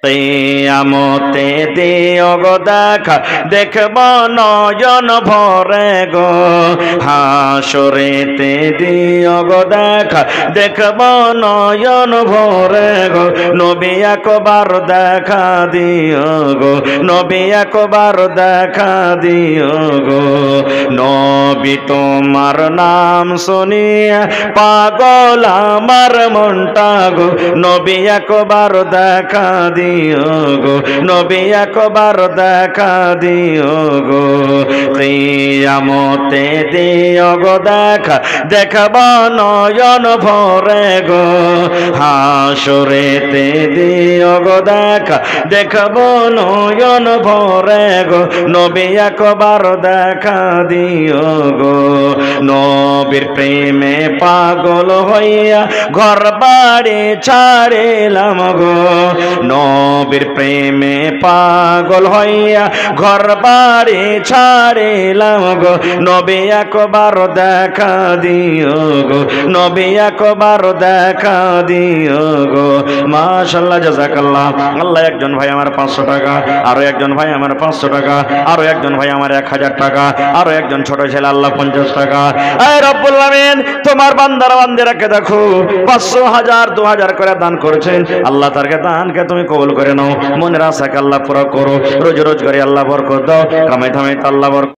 কিয়ামতে দিও গো দেখা, দেখব নয়ন ভরে গো। হাসরেতে দিও গো দেখা, দেখব নয়ন ভরে গো। নবী একবার দেখা দিও গো, নবী একবার দেখা দিও গো। নবী তোমার নাম শুনিয়া পাগল আমার মনটা গো। নবী একবার দেখা দিও গো, নবী একবার দেখা দিও গো। কিয়ামতে দিও গো দেখা, দেখব নয়ন ভরে গো। হাসরেতে দিও গো দেখা, দেখব নয়ন ভরে গো। নবী একবার দেখা দিও গো। নবীর প্রেমে পাগল হইয়া ঘর বাড়ি ছাড়িলাম গো। নবীর প্রেমে পাগল হইয়া ঘর বাড়ি ছাড়িলাম গো। নবী একবার দেখা দিও গো, নবী একবার দেখা দিও গো। মাশাআল্লাহ, জাযাকাল্লাহ। আল্লাহ, একজন ভাই আমার 500 টাকা, আরো একজন ভাই আমার 500 টাকা, আরো একজন ভাই আমার 1000 টাকা, আরো একজন ছোট ছেলে আল্লাহ 50 টাকা। এই রব্বুল আমিন, তোমার বান্দারা বান্দিরাকে দেখো 500, 1000, 2000 করে দান করেছেন। আল্লাহ তারকে দানকে তুমি কবুল করে নাও। মনের আশাকে আল্লাহ পুরো করো। রোজ রোজ করে আল্লাহ বরকত দাও, কামাই ধামাই আল্লাহ বরকত